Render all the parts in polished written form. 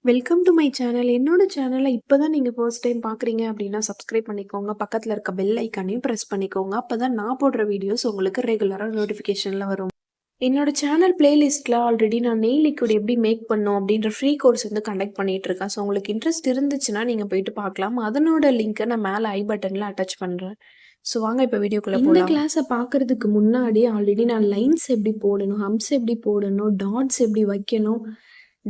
Welcome to my channel. என்னோட சேனலை இப்போ தான் நீங்கள் ஃபர்ஸ்ட் டைம் பார்க்குறீங்க அப்படின்னா சப்ஸ்கிரைப் பண்ணிக்கோங்க. பக்கத்தில் இருக்க பெல் ஐக்கானையும் ப்ரெஸ் பண்ணிக்கோங்க. அப்போ தான் நான் போடுற வீடியோஸ் உங்களுக்கு ரெகுலராக நோட்டிஃபிகேஷனில் வரும். என்னோட சேனல் பிளேலிஸ்ட்டில் ஆல்ரெடி நான் நெயில் லிக்விட் எப்படி மேக் பண்ணோம் அப்படின்ற ஃப்ரீ கோர்ஸ் வந்து கண்டக்ட் பண்ணிட்டு இருக்கேன். ஸோ உங்களுக்கு இன்ட்ரெஸ்ட் இருந்துச்சுன்னா நீங்கள் போயிட்டு பார்க்கலாம். அதனோட லிங்க்கை நான் மேலே ஐ பட்டனில் அட்டாச் பண்ணுறேன். ஸோ வாங்க இப்போ வீடியோக்குள்ளே போகலாம். இந்த கிளாஸை பார்க்குறதுக்கு முன்னாடி ஆல்ரெடி நான் லைன்ஸ் எப்படி போடணும், ஹம்ஸ் எப்படி போடணும், டாட்ஸ் எப்படி வைக்கணும்,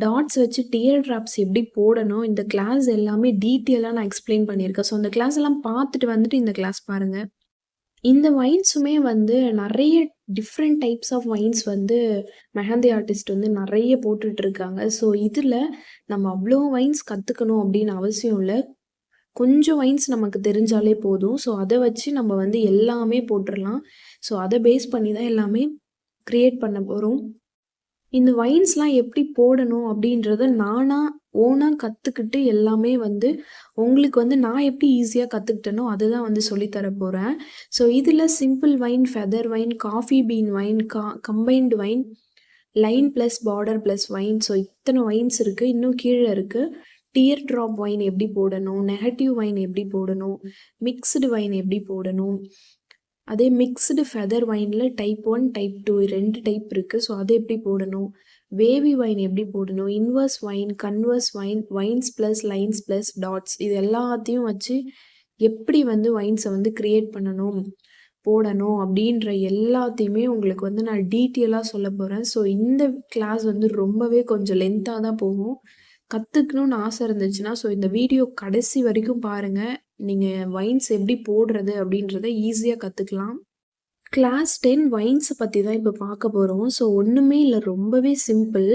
டாட்ஸ் வச்சு டியர் ட்ராப்ஸ் எப்படி போடணும், இந்த கிளாஸ் எல்லாமே டீட்டெயிலாக நான் எக்ஸ்பிளைன் பண்ணியிருக்கேன். ஸோ அந்த கிளாஸ் எல்லாம் பார்த்துட்டு வந்துட்டு இந்த கிளாஸ் பாருங்கள். இந்த வைன்ஸுமே வந்து நிறைய டிஃப்ரெண்ட் டைப்ஸ் ஆஃப் வைன்ஸ் வந்து மெஹந்தி ஆர்டிஸ்ட் வந்து நிறைய போட்டுட்ருக்காங்க. ஸோ இதில் நம்ம அவ்வளோ வைன்ஸ் கற்றுக்கணும் அப்படின்னு அவசியம் இல்லை. கொஞ்சம் வைன்ஸ் நமக்கு தெரிஞ்சாலே போதும். ஸோ அதை வச்சு நம்ம வந்து எல்லாமே போட்டுடலாம். ஸோ அதை பேஸ் பண்ணி தான் எல்லாமே க்ரியேட் பண்ண போகிறோம். இந்த வைன்ஸ்லாம் எப்படி போடணும் அப்படின்றத ஓனாக கற்றுக்கிட்டு எல்லாமே வந்து உங்களுக்கு வந்து நான் எப்படி ஈஸியாக கற்றுக்கிட்டேனோ அதுதான் வந்து சொல்லித்தர போகிறேன். ஸோ இதில் simple vein, feather vein, coffee bean vein, combined vein, line plus border plus vein, so இத்தனை வைன்ஸ் இருக்குது. இன்னும் கீழே இருக்குது டியர் ட்ராப் வைன் எப்படி போடணும், நெகட்டிவ் வைன் எப்படி போடணும், மிக்ஸ்டு வைன் எப்படி போடணும், அதே மிக்ஸ்டு ஃபெதர் வைனில் டைப் 1 டைப் 2 2 டைப் இருக்குது. ஸோ அதை எப்படி போடணும், வேவி வைன் எப்படி போடணும், inverse vine, converse vine, vines plus lines plus dots, இது எல்லாத்தையும் வச்சு எப்படி வந்து வைன்ஸை வந்து க்ரியேட் பண்ணணும், போடணும் அப்படின்ற எல்லாத்தையுமே உங்களுக்கு வந்து நான் டீட்டெயிலாக சொல்ல போகிறேன். ஸோ இந்த கிளாஸ் வந்து ரொம்பவே கொஞ்சம் லென்த்தாக தான் போகும். கற்றுக்கணுன்னு ஆசை இருந்துச்சுன்னா ஸோ இந்த வீடியோ கடைசி வரைக்கும் பாருங்கள். நீங்கள் வைன்ஸ் எப்படி போடுறது அப்படின்றத ஈஸியாக கற்றுக்கலாம். கிளாஸ் 10 வைன்ஸை பற்றி தான் இப்போ பார்க்க போகிறோம். ஸோ ஒன்றுமே இல்லை, ரொம்பவே சிம்பிள்.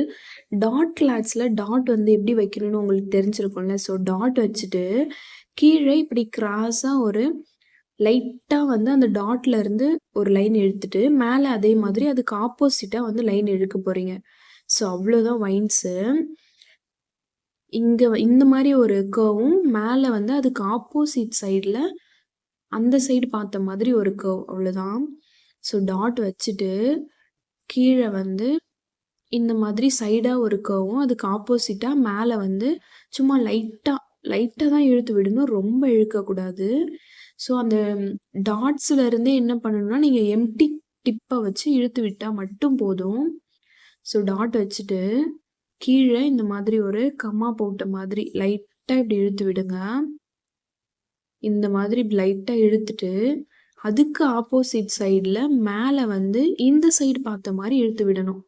டாட் கிளாட்ஸில் டாட் வந்து எப்படி வைக்கணும்னு உங்களுக்கு தெரிஞ்சிருக்கும்ல. ஸோ டாட் வச்சுட்டு கீழே இப்படி கிராஸாக ஒரு லைட்டாக வந்து அந்த டாட்ல இருந்து ஒரு லைன் இழுத்துட்டு மேலே அதே மாதிரி அதுக்கு ஆப்போசிட்டாக வந்து லைன் இழுக்க போகிறீங்க. ஸோ அவ்வளோதான் வைன்ஸு. இங்கே இந்த மாதிரி ஒரு கர்வும் மேலே வந்து அதுக்கு ஆப்போசிட் சைடில் அந்த சைடு பார்த்த மாதிரி ஒரு கர்வ், அவ்வளோதான். ஸோ டாட் வச்சுட்டு கீழே வந்து இந்த மாதிரி சைடாக ஒரு கர்வும் அதுக்கு ஆப்போசிட்டாக மேலே வந்து சும்மா லைட்டாக தான் இழுத்து விடணும், ரொம்ப இழுக்கக்கூடாது. ஸோ அந்த டாட்ஸில் இருந்தே என்ன பண்ணணும்னா நீங்கள் எம்டி டிப்பை வச்சு இழுத்து விட்டால் மட்டும் போதும். ஸோ டாட் வச்சுட்டு கீழே இந்த மாதிரி ஒரு கம்மா போட்ட மாதிரி லைட்டாக இப்படி இழுத்து விடுங்க. இந்த மாதிரி லைட்டாக இழுத்துட்டு அதுக்கு ஆப்போசிட் சைடில் மேலே வந்து இந்த சைடு பார்த்த மாதிரி இழுத்து விடணும்.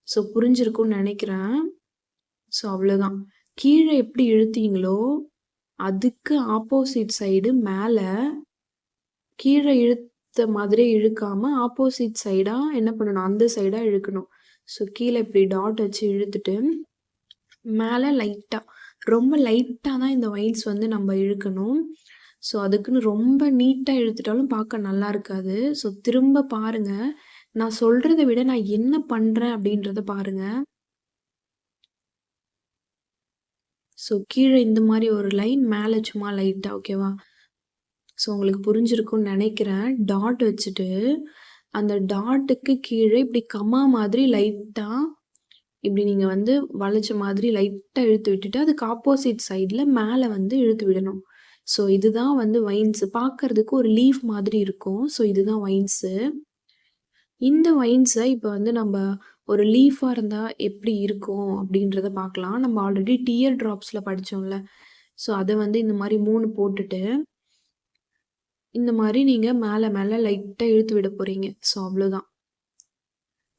ஸோ புரிஞ்சிருக்கும்னு நினைக்கிறேன். ஸோ அவ்வளோதான். கீழே எப்படி இழுத்தீங்களோ அதுக்கு ஆப்போசிட் சைடு மேலே கீழே இழுத்த மாதிரி இழுக்காம ஆப்போசிட் சைடாக என்ன பண்ணணும், அந்த சைடாக இழுக்கணும். ஸோ கீழே இப்படி டாட் வச்சு இழுத்துட்டு மேலே லைட்டாக, ரொம்ப லைட்டாக தான் இந்த வைன்ஸ் வந்து நம்ம இழுக்கணும். ஸோ அதுக்குன்னு ரொம்ப நீட்டாக இழுத்துட்டாலும் பார்க்க நல்லா இருக்காது. ஸோ திரும்ப பாருங்கள், நான் சொல்கிறத விட நான் என்ன பண்ணுறேன் அப்படின்றத பாருங்கள். ஸோ கீழே இந்த மாதிரி ஒரு லைன், மேலே சும்மா லைட்டாக, ஓகேவா? ஸோ உங்களுக்கு புரிஞ்சிருக்கும்னு நினைக்கிறேன். டாட் வச்சுட்டு அந்த டாட்டுக்கு கீழே இப்படி கம்மா மாதிரி லைட்டாக இப்படி நீங்கள் வந்து வளைச்ச மாதிரி லைட்டாக இழுத்து விட்டுட்டு அதுக்கு ஆப்போசிட் சைடில் மேலே வந்து இழுத்து விடணும். ஸோ இதுதான் வந்து வைன்ஸு. பார்க்கறதுக்கு ஒரு லீஃப் மாதிரி இருக்கும். ஸோ இதுதான் வைன்ஸு. இந்த வைன்ஸை இப்போ வந்து நம்ம ஒரு லீஃபாக இருந்தால் எப்படி இருக்கும் அப்படின்றத பார்க்கலாம். நம்ம ஆல்ரெடி டியர் ட்ராப்ஸில் படித்தோம்ல. ஸோ அதை வந்து இந்த மாதிரி 3 போட்டுட்டு இந்த மாதிரி நீங்கள் மேலே மேலே லைட்டாக இழுத்து விட போகிறீங்க. ஸோ அவ்வளோதான்.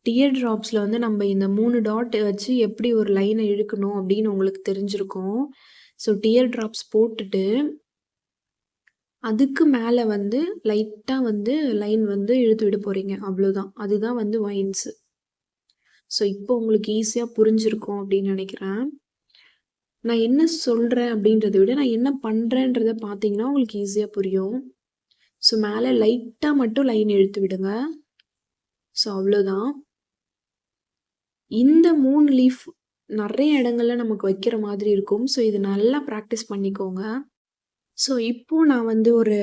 டியர் ட்ராப்ஸில் வந்து நம்ம இந்த 3 டாட் வச்சு எப்படி ஒரு லைனை இழுக்கணும் அப்படின்னு உங்களுக்கு தெரிஞ்சிருக்கும். ஸோ டியர் ட்ராப்ஸ் போட்டுட்டு அதுக்கு மேலே வந்து லைட்டாக வந்து லைன் வந்து இழுத்து விட போகிறீங்க, அவ்வளோதான். அதுதான் வந்து வைன்ஸு. ஸோ இப்போ உங்களுக்கு ஈஸியாக புரிஞ்சிருக்கும் அப்படின்னு நினைக்கிறேன். நான் என்ன சொல்கிறேன் அப்படின்றத விட நான் என்ன பண்ணுறேன்றத பார்த்தீங்கன்னா உங்களுக்கு ஈஸியாக புரியும். ஸோ மேலே லைட்டாக மட்டும் லைன் இழுத்து விடுங்க. ஸோ அவ்வளோதான். இந்த 3 லீஃப் நிறைய இடங்கள்ல நமக்கு வைக்கிற மாதிரி இருக்கும். ஸோ இது நல்லா ப்ராக்டிஸ் பண்ணிக்கோங்க. ஸோ இப்போ நான் வந்து ஒரு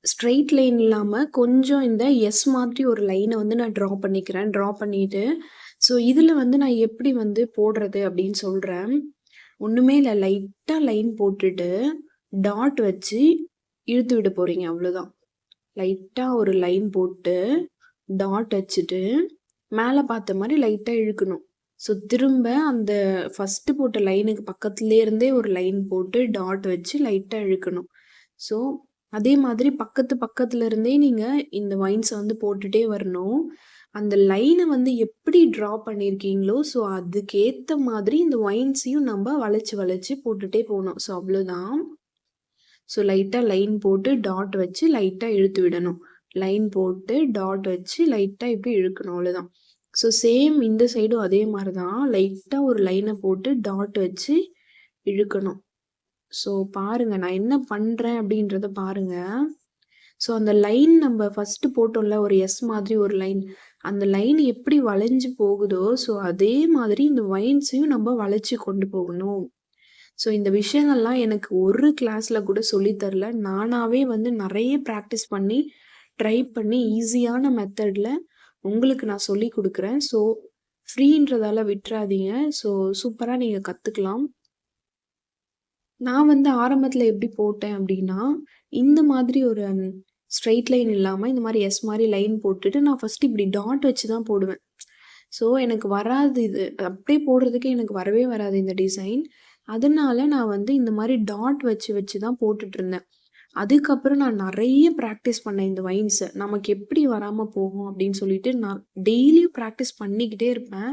ஸ்ட்ரெய்ட் லைன் இல்லாம கொஞ்சம் இந்த எஸ் மாதிரி ஒரு லைன வந்து நான் ட்ரா பண்ணிக்கிறேன். ட்ரா பண்ணிட்டு, ஸோ இதுல வந்து நான் எப்படி வந்து போடுறது அப்படின்னு சொல்றேன். ஒண்ணுமே இல்ல. லைட்டா லைன் போட்டுட்டு, டாட் வச்சு இழுத்து விட போறீங்க அவ்வளோதான். லைட்டா ஒரு லைன் போட்டு, டாட் வச்சுட்டு, மேல பார்த்த மாரி லைட்டா இழுக்கணும். ஸோ திரும்ப அந்த ஃபர்ஸ்ட்டு போட்ட லைனுக்கு பக்கத்திலே இருந்தே ஒரு லைன் போட்டு, டாட் வச்சு லைட்டா இழுக்கணும். ஸோ அதே மாதிரி பக்கத்துல இருந்தே நீங்க இந்த வைன்ஸ வந்து போட்டுட்டே வரணும். அந்த லைன வந்து எப்படி ட்ரா பண்ணியிருக்கீங்களோ, ஸோ அதுக்கேத்த மாதிரி இந்த வைன்ஸையும் நம்ப வளைச்சு, வளைச்சு போட்டுட்டே போணும். ஸோ அவ்வளோதான். ஸோ லைட்டா லைன் போட்டு டாட் வச்சு லைட்டா இழுத்து விடணும். லைன் போட்டு டாட் வச்சு லைட்டா இப்படி இழுக்கணும் அவ்வளோதான். ஸோ சேம் இந்த சைடும் அதே மாரி தான். லைட்டா ஒரு லைன போட்டு டாட் வச்சு இழுக்கணும். ஸோ பாருங்க நான் என்ன பண்றேன் அப்படின்றத பாருங்க. ஸோ அந்த லைன் நம்ம ஃபர்ஸ்ட்டு போட்டோம்ல ஒரு எஸ் மாதிரி ஒரு லைன். அந்த லைன் எப்படி வளைஞ்சு போகுதோ, ஸோ அதே மாதிரி இந்த வைன்ஸையும் நம்ம வளைச்சு கொண்டு போகணும். ஸோ இந்த விஷயங்கள்லாம் எனக்கு ஒரு கிளாஸ்ல கூட சொல்லி தரல. நானாவே வந்து நெறைய பிராக்டிஸ் பண்ணி, ட்ரை பண்ணி ஈஸியான மெத்தட்ல உங்களுக்கு நான் சொல்லிக் குடுக்குறேன். ஸோ ஃப்ரீன்றதால விட்றாதீங்க. ஸோ சூப்பரா நீங்க கத்துக்கலாம். நான் வந்து ஆரம்பத்துல எப்படி போட்டேன் அப்படின்னா, இந்த மாதிரி ஒரு ஸ்ட்ரெய்ட் லைன் இல்லாம இந்த மாரி எஸ் மாரி லைன் போட்டுட்டு நான் ஃபர்ஸ்ட்டு இப்படி டாட் வச்சு தான் போடுவேன். ஸோ எனக்கு வராது இது. அப்படியே போடுறதுக்கே எனக்கு வரவே வராது இந்த டிசைன். அதனால நான் வந்து இந்த மாரி டாட் வச்சு வச்சு தான் போட்டுட்டுருந்தேன். அதுக்கப்புறம் நான் நெறைய பிராக்டிஸ் பண்ணேன் இந்த வைன்ஸ. நமக்கு எப்படி வராம போகும் அப்படின்னு சொல்லிட்டு நான் டெய்லியும் பிராக்டிஸ் பண்ணிக்கிட்டே இருப்பேன்.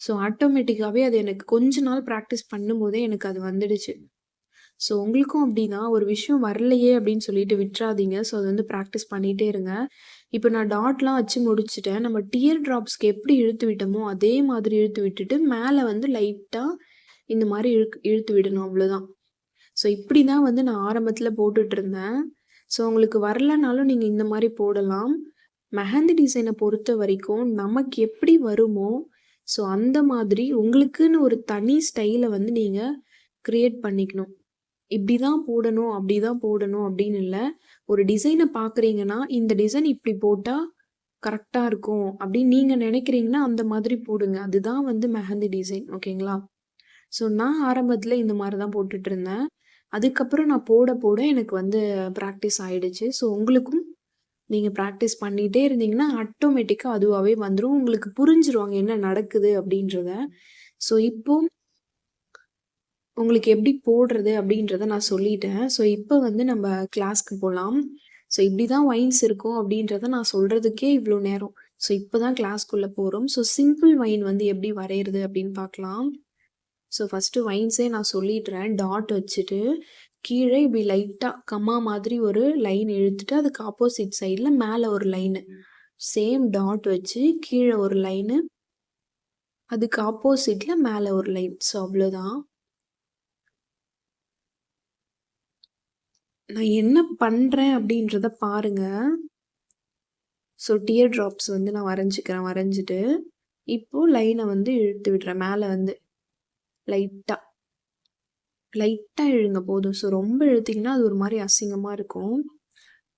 ஸோ ஆட்டோமேட்டிக்காவே அது எனக்கு கொஞ்ச நாள் பிராக்டிஸ் பண்ணும்போதே எனக்கு அது வந்துடுச்சு. ஸோ உங்களுக்கும் அப்படிதான் ஒரு விஷயம் வரலையே அப்படின்னு சொல்லிட்டு விட்றாதீங்க. ஸோ அது வந்து பிராக்டிஸ் பண்ணிட்டே இருங்க. இப்ப நான் டாட்லாம் வச்சு முடிச்சுட்டேன். நம்ம டியர் ட்ராப்ஸ்க்கு எப்படி இழுத்து விட்டோமோ, அதே மாதிரி இழுத்து விட்டுட்டு, மேல வந்து லைட்டா இந்த மாரி இழுத்து விடணும் அவ்வளோதான். ஸோ இப்படி தான் வந்து நான் ஆரம்பத்தில போட்டுட்டுருந்தேன். ஸோ உங்களுக்கு வரலனாலும் நீங்க இந்த மாரி போடலாம். மெஹந்தி டிசைன பொறுத்த வரைக்கும் நமக்கு எப்படி வருமோ, ஸோ அந்த மாதிரி உங்களுக்குன்னு ஒரு தனி ஸ்டைல வந்து நீங்க கிரியேட் பண்ணிக்கணும். இப்படிதான் போடணும், அப்படிதான் போடணும் அப்படின்னு இல்ல. ஒரு டிசைன பார்க்குறீங்கன்னா, இந்த டிசைன் இப்படி போட்டா கரெக்ட்டா இருக்கும் அப்படின்னு நீங்க நினைக்கிறீங்கன்னா, அந்த மாதிரி போடுங்க. அதுதான் வந்து மெஹந்தி டிசைன். ஓகேங்களா? ஸோ நான் ஆரம்பத்தில இந்த மாரி தான் போட்டுட்டுருந்தேன். அதுக்கப்புறம் நான் போட போட எனக்கு வந்து பிராக்டிஸ் ஆயிடுச்சு. ஸோ உங்களுக்கும் நீங்க பிராக்டிஸ் பண்ணிட்டே இருந்தீங்கன்னா, ஆட்டோமேட்டிக்கா அதுவாவே வந்துரும். உங்களுக்கு புரிஞ்சிரும் அங்க என்ன நடக்குது அப்படின்றத. ஸோ இப்போ உங்களுக்கு எப்படி போடுறது அப்படின்றத நான் சொல்லிட்டேன். ஸோ இப்ப வந்து நம்ம கிளாஸ்க்கு போலாம். ஸோ இப்படிதான் வைன்ஸ் இருக்கும் அப்படின்றத நான் சொல்றதுக்கே இவ்ளோ நேரம். ஸோ இப்ப தான் கிளாஸ்க்குள்ள போறோம். ஸோ சிம்பிள் வைன் வந்து எப்படி வரையறது அப்படின்னு பார்க்கலாம். ஸோ ஃபர்ஸ்ட்டு வைன்ஸே நான் சொல்லிடுறேன். டாட் வச்சுட்டு, கீழ இப்படி லைட்டா கம்மா மாதிரி ஒரு லைன் இழுத்துட்டு, அதுக்கு ஆப்போசிட் சைட்ல மேல ஒரு லைனு. சேம் டாட் வச்சு கீழ ஒரு லைனு, அதுக்கு ஆப்போசிட்ல மேல ஒரு லைன். ஸோ அவ்வளோதான். நான் என்ன பண்றேன் அப்படின்றத பாருங்க. ஸோ டியர் ட்ராப்ஸ் வந்து நான் வரைஞ்சுக்கிறேன். வரைஞ்சுட்டு, இப்போ லைன வந்து இழுத்து விடுறேன். மேல வந்து லைட்டா. லைட்டா இழுங்க போதும். ஸோ ரொம்ப இழுத்தீங்கன்னா, அது ஒரு மாரி அசிங்கமா இருக்கும்.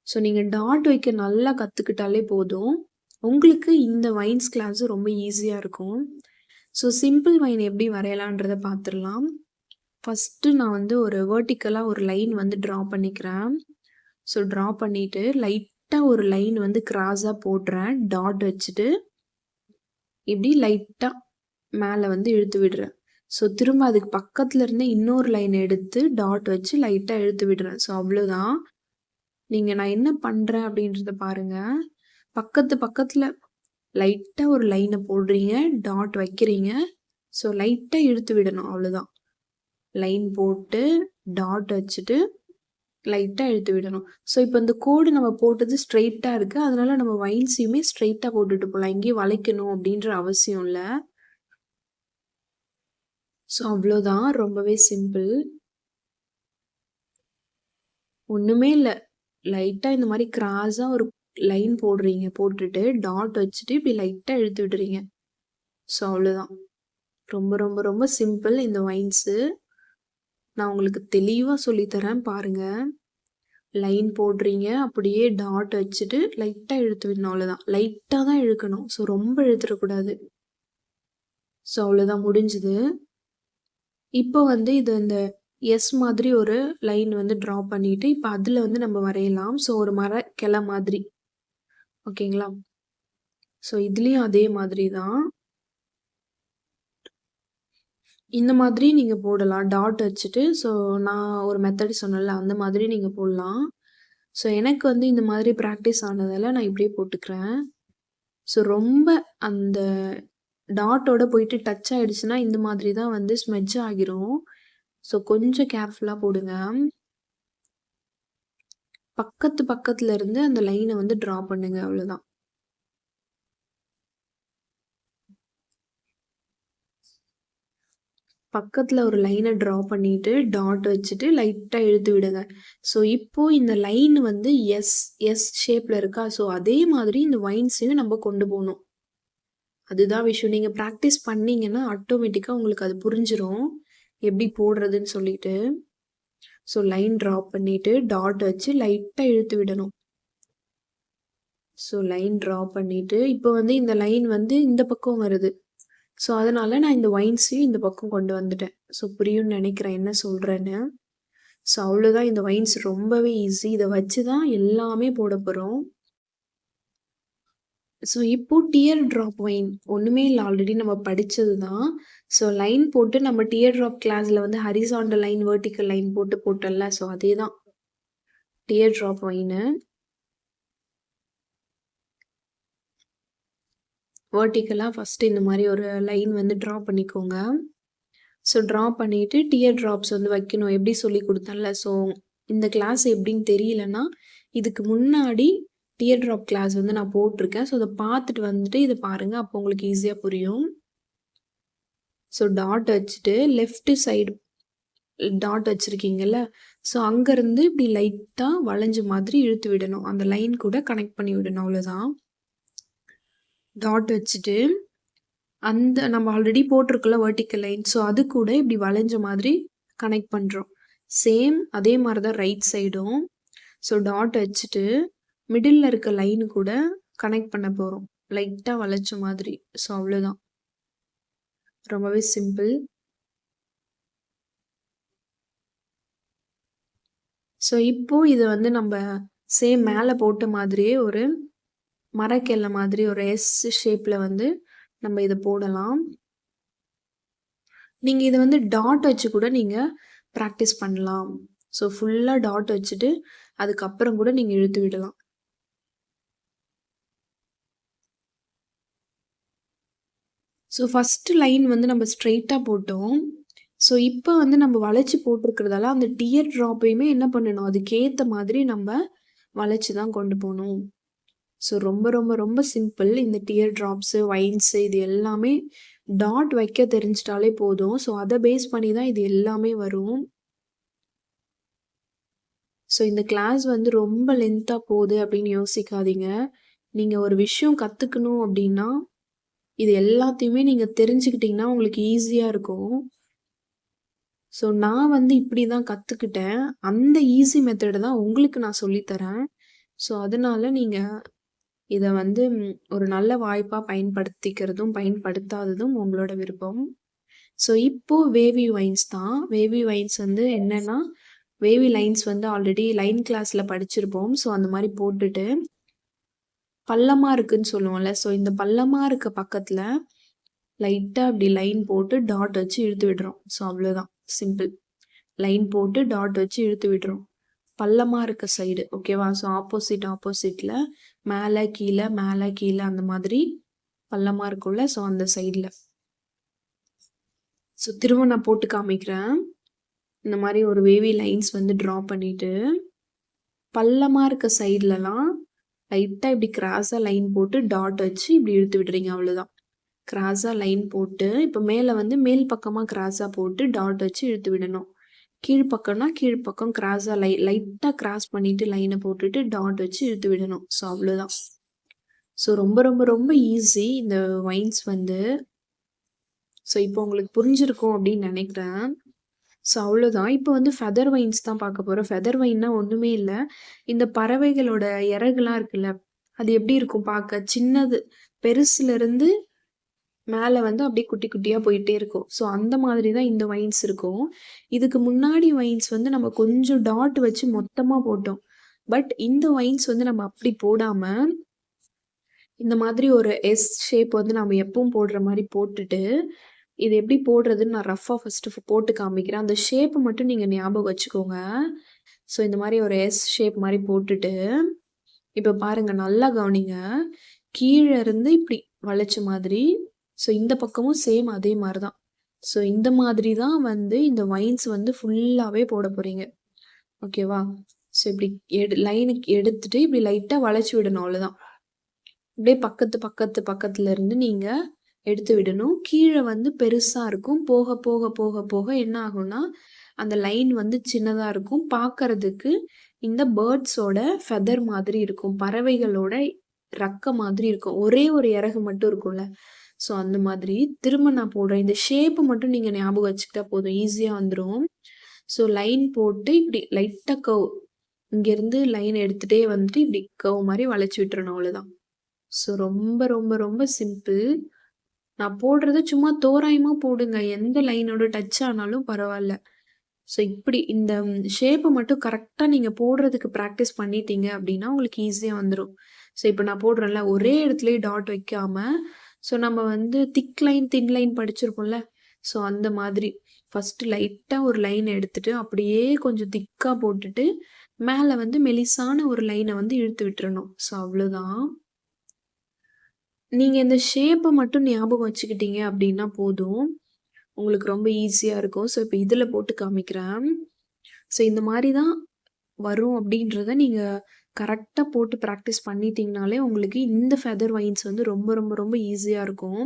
ஸோ நீங்க டாட் வைக்க நல்லா கத்துக்கிட்டாலே போதும். உங்களுக்கு இந்த வைன்ஸ் கிளாஸ் ரொம்ப ஈஸியா இருக்கும். ஸோ சிம்பிள் வைன் எப்படி வரையலான்றத பார்த்துரலாம். ஃபர்ஸ்ட்டு நான் வந்து ஒரு வெர்டிகலா ஒரு லைன் வந்து ட்ரா பண்ணிக்கிறேன். ஸோ ட்ரா பண்ணிட்டு லைட்டா ஒரு லைன் வந்து கிராஸா போடுறேன். டாட் வச்சுட்டு, இப்படி லைட்டா மேல வந்து இழுத்து விடுறேன். ஸோ திரும்ப அதுக்கு பக்கத்துல இருந்து இன்னொரு லைன் எடுத்து டாட் வச்சு லைட்டா இழுத்து விடுறேன். ஸோ அவ்வளோதான். நீங்க நான் என்ன பண்றேன் அப்படின்றத பாருங்க. பக்கத்துல லைட்டா ஒரு லைன போடுறீங்க, டாட் வைக்கிறீங்க. ஸோ லைட்டா இழுத்து விடணும் அவ்வளோதான். லைன் போட்டு, டாட் வச்சுட்டு, லைட்டா இழுத்து விடணும். ஸோ இப்ப இந்த கோடு நம்ம போட்டது ஸ்ட்ரெய்ட்டா இருக்கு. அதனால நம்ம வைன்ஸையுமே ஸ்ட்ரெய்ட்டா போட்டுட்டு போலாம். எங்கேயும் வளைக்கணும் அப்படின்ற அவசியம் இல்ல. ஸோ அவ்வளோதான். ரொம்பவே சிம்பிள். ஒண்ணுமே இல்ல. லைட்டா இந்த மாரி கிராஸா ஒரு லைன் போடுறீங்க. போட்டுட்டு டாட் வச்சுட்டு இப்படி லைட்டா இழுத்து விடுறீங்க. ஸோ அவ்வளோதான். ரொம்ப ரொம்ப ரொம்ப சிம்பிள் இந்த வைன்ஸு. நான் உங்களுக்கு தெளிவா சொல்லி தரேன் பாருங்க. லைன் போடுறீங்க. அப்படியே டாட் வச்சுட்டு லைட்டா இழுத்து விடணும் அவ்வளோதான். லைட்டா தான் இழுக்கணும். ஸோ ரொம்ப இழுத்துறக்கூடாது. ஸோ அவ்வளோதான் முடிஞ்சுது. இப்போ வந்து இது இந்த எஸ் மாதிரி ஒரு லைன் வந்து ட்ரா பண்ணிட்டு, இப்ப அதுல வந்து நம்ம வரையலாம். ஸோ ஒரு கிளை மாதிரி. ஓகேங்களா? ஸோ இதுலயும் அதே மாதிரி தான். இந்த மாதிரி நீங்க போடலாம். டாட் வச்சுட்டு, ஸோ நான் ஒரு மெத்தட் சொன்னேன்ல, அந்த மாதிரி நீங்க போடலாம். ஸோ எனக்கு வந்து இந்த மாதிரி பிராக்டிஸ் ஆனதால நான் இப்படியே போட்டுக்கிறேன். ஸோ ரொம்ப அந்த டாட்டோட போயிட்டு டச் ஆயிடுச்சுன்னா, இந்த மாதிரி தான் வந்து ஸ்மெட்ஜ் ஆகிரும். ஸோ கொஞ்சம் கேர்ஃபுல்லா போடுங்க. பக்கத்துல இருந்து அந்த லைன வந்து ட்ரா பண்ணுங்க அவ்வளோதான். பக்கத்துல ஒரு லைன ட்ரா பண்ணிட்டு, டாட் வச்சுட்டு லைட்டா இழுத்து விடுங்க. ஸோ இப்போ இந்த லைன் வந்து எஸ் ஷேப்ல இருக்கா? ஸோ அதே மாதிரி இந்த வைன்ஸையும் நம்ம கொண்டு போணும். அதுதான் விஷயம். நீங்க பிராக்டிஸ் பண்ணீங்கன்னா, ஆட்டோமேட்டிக்கா உங்களுக்கு அது புரிஞ்சிரும். எப்படி போடுறதுன்னு சொல்லிட்டு. ஸோ லைன் ட்ரா பண்ணிட்டு, டாட் வச்சு லைட்டா இழுத்து விடணும். ஸோ லைன் ட்ரா பண்ணிட்டு, இப்போ வந்து இந்த லைன் வந்து இந்த பக்கம் வருது. ஸோ அதனால நான் இந்த வைன்ஸையும் இந்த பக்கம் கொண்டு வந்துட்டேன். ஸோ புரியும்னு நெனைக்கிறேன் என்ன சொல்றேன்னு. ஸோ அவ்வளோதான் இந்த வைன்ஸ் ரொம்பவே ஈஸி. இத வச்சு தான் எல்லாமே போட போறோம். ஸோ இப்போ டியர் ட்ராப் வைன் ஒண்ணுமே இல்ல. ஆல்ரெடி நம்ம படிச்சது தான். ஸோ லைன் போட்டு நம்ம டியர் ட்ராப் கிளாஸ்ல வந்து ஹரிசாண்டல் லைன், வெர்டிகல் லைன் போட்டு போட்டோம்ல. ஸோ அதேதான் டியர் ட்ராப் வைனு. வெர்டிகலா ஃபர்ஸ்ட் இந்த மாரி ஒரு லைன் வந்து ட்ரா பண்ணிக்கோங்க. ஸோ ட்ரா பண்ணிட்டு டியர் ட்ராப்ஸ் வந்து வைக்கணும். எப்படி சொல்லிக் குடுத்தேன்ல. ஸோ இந்த கிளாஸ் எப்படின்னு தெரியலன்னா, இதுக்கு முன்னாடி டியர் ட்ராப் கிளாஸ் வந்து நான் போட்டிருக்கேன். ஸோ அத பார்த்துட்டு வந்துட்டு இத பாருங்க. அப்போ உங்களுக்கு ஈஸியா புரியும். ஸோ டாட் வச்சுட்டு லெஃப்ட் சைடு டாட் வச்சிருக்கீங்கல்ல. ஸோ அங்கருந்து இப்படி லைட்டா வளைஞ்ச மாதிரி இழுத்து விடணும். அந்த லைன் கூட கனெக்ட் பண்ணி விடணும். அவ்வளோதான். டாட் வச்சுட்டு அந்த நம்ம ஆல்ரெடி போட்டிருக்கோம்ல வெர்டிகல் லைன். ஸோ அது கூட இப்படி வளைஞ்ச மாதிரி கனெக்ட் பண்றோம். சேம் அதே மாரி தான் ரைட் சைடும். ஸோ டாட் வச்சுட்டு மிடில்ல இருக்க லைன் கூட கனெக்ட் பண்ண போறோம். லைட்டா வளைச்ச மாதிரி. ஸோ அவ்வளோதான். ரொம்பவே சிம்பிள். ஸோ இப்போ இத வந்து நம்ப சேம் மேல போட்ட மாதிரியே ஒரு மரக்கிளை மாதிரி ஒரு எஸ் ஷேப்ல வந்து நம்ம இத போடலாம். நீங்க இத வந்து டாட் வச்சு கூட நீங்க பிராக்டிஸ் பண்ணலாம். ஸோ ஃபுல்லா டாட் வச்சுட்டு, அதுக்கப்புறம் கூட நீங்க இழுத்து விடலாம். ஸோ ஃபர்ஸ்ட் லைன் வந்து நம்ம ஸ்ட்ரெய்ட்டா போட்டோம். ஸோ இப்ப வந்து நம்ம வளைச்சு போட்டிருக்கிறதால, அந்த டியர் ட்ராப்பையுமே என்ன பண்ணணும், அதுக்கேத்த மாதிரி நம்ப வளைச்சு தான் கொண்டு போணும். ஸோ ரொம்ப ரொம்ப ரொம்ப சிம்பிள். இந்த டியர் ட்ராப்ஸு, வைன்ஸு இது எல்லாமே டாட் வைக்க தெரிஞ்சுட்டாலே போதும். ஸோ அத பேஸ் பண்ணி தான் இது எல்லாமே வரும். ஸோ இந்த கிளாஸ் வந்து ரொம்ப லென்த்தா போகுது அப்படின்னு யோசிக்காதீங்க. நீங்க ஒரு விஷயம் கத்துக்கணும் அப்படின்னா, இது எல்லாத்தையுமே நீங்க தெரிஞ்சுக்கிட்டீங்கன்னா உங்களுக்கு ஈஸியா இருக்கும். ஸோ நான் வந்து இப்படி தான் கத்துக்கிட்டேன். அந்த ஈஸி மெத்தட தான் உங்களுக்கு நான் சொல்லி தரேன். ஸோ அதனால நீங்க இத வந்து ஒரு நல்ல வாய்ப்பா பயன்படுத்திக்கிறதும், பயன்படுத்தாததும் உங்களோட விருப்பம். ஸோ இப்போ வேவி வைன்ஸ் தான். வேவி வைன்ஸ் வந்து என்னன்னா, வேவி லைன்ஸ் வந்து ஆல்ரெடி லைன் கிளாஸ்ல படிச்சிருப்போம். ஸோ அந்த மாரி போட்டுட்டு, பள்ளமா இருக்குன்னு சொல்லுவோம்ல. ஸோ இந்த பள்ளமா இருக்க பக்கத்துல லைட்டா இப்படி லைன் போட்டு டாட் வச்சு இழுத்து விடுறோம். ஸோ அவ்வளோதான். சிம்பிள். லைன் போட்டு டாட் வச்சு இழுத்து விடுறோம். பள்ளமா இருக்க சைடு. ஓகேவா? ஸோ ஆப்போசிட்ல மேல, கீழ அந்த மாதிரி பள்ளமா இருக்கும்ல. ஸோ அந்த சைடுல. ஸோ திரும்ப நான் போட்டு காமிக்கிறேன். இந்த மாரி ஒரு வேவி லைன்ஸ் வந்து ட்ரா பண்ணிட்டு, பள்ளமா இருக்க சைடுலலாம் லைட்டா இப்படி கிராஸா லைன் போட்டு டாட் வச்சு இப்படி இழுத்து விடுறீங்க அவ்வளோதான். கிராஸா லைன் போட்டு, இப்ப மேல வந்து மேல் பக்கமா கிராஸா போட்டு டாட் வச்சு இழுத்து விடணும். கீழ்ப்பக்கம்னா கீழ்ப்பக்கம் கிராஸா லைட்டா கிராஸ் பண்ணிட்டு லைன போட்டுட்டு டாட் வச்சு இழுத்து விடணும். ஸோ அவ்வளோதான். ஸோ ரொம்ப ரொம்ப ரொம்ப ஈஸி இந்த வைன்ஸ் வந்து. ஸோ இப்போ உங்களுக்கு புரிஞ்சிருக்கும் அப்படின்னு நெனைக்கிறேன். ஸோ அவ்வளோதான். இப்ப வந்து ஃபெதர் வைன்ஸ் தான் பார்க்க போறோம். ஃபெதர் வைன்னா ஒண்ணுமே இல்ல. இந்த பறவைகளோட இறகுலாம் இருக்குல்ல, அது எப்படி இருக்கும் பார்க்க? சின்னது பெருசுலருந்து மேல வந்து அப்படியே குட்டி குட்டியா போயிட்டே இருக்கும். ஸோ அந்த மாதிரி தான் இந்த வைன்ஸ் இருக்கும். இதுக்கு முன்னாடி வைன்ஸ் வந்து நம்ம கொஞ்சம் டாட் வச்சு மொத்தமா போட்டோம். பட் இந்த வைன்ஸ் வந்து நம்ம அப்படி போடாம, இந்த மாதிரி ஒரு எஸ் ஷேப் வந்து நம்ம எப்பவும் போடுற மாரி போட்டுட்டு, இது எப்படி போடுறதுன்னு நான் ரஃப்பா ஃபர்ஸ்ட்டு போட்டு காமிக்கிறேன். அந்த ஷேப் மட்டும் நீங்க ஞாபகம் வச்சுக்கோங்க. ஸோ இந்த மாரி ஒரு எஸ் ஷேப் மாரி போட்டுட்டு, இப்ப பாருங்க நல்லா கவனிங்க. கீழ இருந்து இப்படி வளைச்ச மாதிரி, ஸோ இந்த பக்கமும் சேம் அதே மாரி தான். ஸோ இந்த மாதிரி தான் வந்து இந்த வைன்ஸ் வந்து ஃபுல்லாவே போட போறீங்க. ஓகேவா? ஸோ இப்படி லைனுக்கு எடுத்துட்டு இப்படி லைட்டா வளைச்சு விடணும் அவ்வளோதான். அப்படியே பக்கத்துல இருந்து நீங்க எடுத்து விடணும். கீழ வந்து பெருசா இருக்கும். போக, போக, போக, போக என்ன ஆகும்னா, அந்த லைன் வந்து சின்னதா இருக்கும். பார்க்கறதுக்கு இந்த பேர்ட்ஸோட ஃபெதர் மாதிரி இருக்கும். பறவைகளோட ரெக்க மாதிரி இருக்கும். ஒரே ஒரு இறகு மட்டும் இருக்கும்ல. ஸோ அந்த மாதிரி திரும்ப நான் போடுறேன். இந்த ஷேப் மட்டும் நீங்க ஞாபகம் வச்சுக்கிட்டா போதும். ஈஸியா வந்துரும். ஸோ லைன் போட்டு இப்படி லைட்டா கர்வ். இங்கேருந்து லைன் எடுத்துட்டே வந்துட்டு இப்படி கர்வ் மாரி வளைச்சு விட்டுறணும் அவ்வளோதான். ஸோ ரொம்ப, ரொம்ப, ரொம்ப சிம்பிள். நான் போடுறது சும்மா தோராயமா போடுங்க. எந்த லைனோட டச் ஆனாலும் பரவால்ல. ஸோ இப்படி இந்த ஷேப்ப மட்டும் கரெக்ட்டா நீங்க போடுறதுக்கு பிராக்டிஸ் பண்ணிட்டீங்க அப்படின்னா, உங்களுக்கு ஈஸியா வந்துரும். ஸோ இப்ப நான் போடுறேன்ல, ஒரே இடத்துலயே டாட் வைக்காம, ஸோ நம்ம வந்து திக் லைன், தின் லைன் படிச்சிருப்போம்ல. ஸோ அந்த மாதிரி ஃபர்ஸ்ட்டு லைட்டா ஒரு லைன் எடுத்துட்டு, அப்படியே கொஞ்சம் திக்கா போட்டுட்டு, மேல வந்து மெலிசான ஒரு லைன வந்து இழுத்து விட்டுறணும். ஸோ அவ்வளோதான். நீங்க இந்த ஷேப்ப மட்டும் ஞாபகம் வச்சுக்கிட்டீங்க அப்படின்னா போதும். உங்களுக்கு ரொம்ப ஈஸியா இருக்கும். ஸோ, இப்ப இதுல போட்டு காமிக்கிறேன். ஸோ, இந்த மாரி தான் வரும் அப்படின்றத நீங்க கரெக்ட்டா போட்டு பிராக்டிஸ் பண்ணிட்டீங்கனாலே, உங்களுக்கு இந்த ஃபெதர் வைன்ஸ் வந்து ரொம்ப, ரொம்ப, ரொம்ப ஈஸியா இருக்கும்.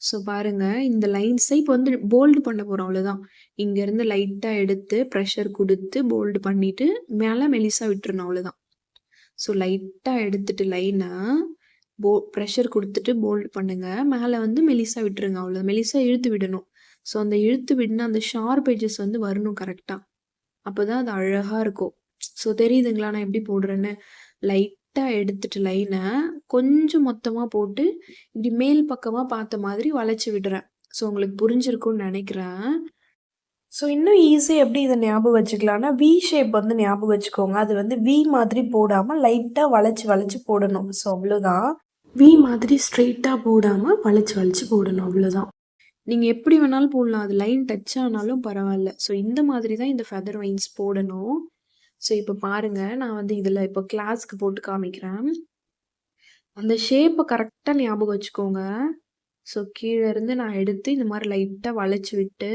ஸோ, பாருங்க இந்த லைன்ஸ இப்ப வந்து போல்டு பண்ண போறோம் அவ்வளோதான். இங்கருந்து லைட்டா எடுத்து பிரஷர் குடுத்து போல்டு பண்ணிட்டு, மேல மெலிசா விட்டுறணும் அவ்வளோதான். ஸோ, லைட்டா எடுத்துட்டு லைன பிரஷர் குடுத்துட்டு போல்ட் பண்ணுங்க. மேல வந்து மெலிசா விட்டுருங்க அவ்வளோ. மெலிசா இழுத்து விடணும். ஸோ, அந்த இழுத்து விடுன அந்த ஷார்ப் எட்ஜஸ் வந்து வரணும் கரெக்ட்டா. அப்பதான் அது அழகா இருக்கும். ஸோ, தெரியுதுங்களா நான் எப்படி போடுறேன்னு? லைட்டா எடுத்துட்டு லைன கொஞ்சம் மொத்தமா போட்டு, இப்படி மேல் பக்கமா பார்த்த மாதிரி வளைச்சு விடுறேன். ஸோ, உங்களுக்கு புரிஞ்சிருக்கும்னு நெனைக்கிறேன். ஸோ, இன்னும் ஈஸியா எப்படி இத ஞாபகம் வச்சுக்கலாம்னா, வி ஷேப் வந்து ஞாபகம் வச்சுக்கோங்க. அது வந்து வி மாதிரி போடாம லைட்டா வளைச்சு, வளைச்சு போடணும். ஸோ, அவ்வளோதான். வி மாதிரி ஸ்ட்ரெயிட்டா போடாம வளைச்சு, வளைச்சு போடணும் அவ்வளோதான். நீங்க எப்படி வேணாலும் போடலாம். அது லைன் டச் ஆனாலும் பரவால்ல. ஸோ, இந்த மாதிரி தான் இந்த ஃபெதர் வைன்ஸ் போடணும். ஸோ, இப்ப பாருங்க, நான் வந்து இதுல இப்ப கிளாஸ்க்கு போட்டு காமிக்கிறேன். அந்த ஷேப்ப கரெக்ட்டா ஞாபகம் வச்சுக்கோங்க. ஸோ, கீழ இருந்து நான் எடுத்து இந்த மாரி லைட்டா வளைச்சு விட்டு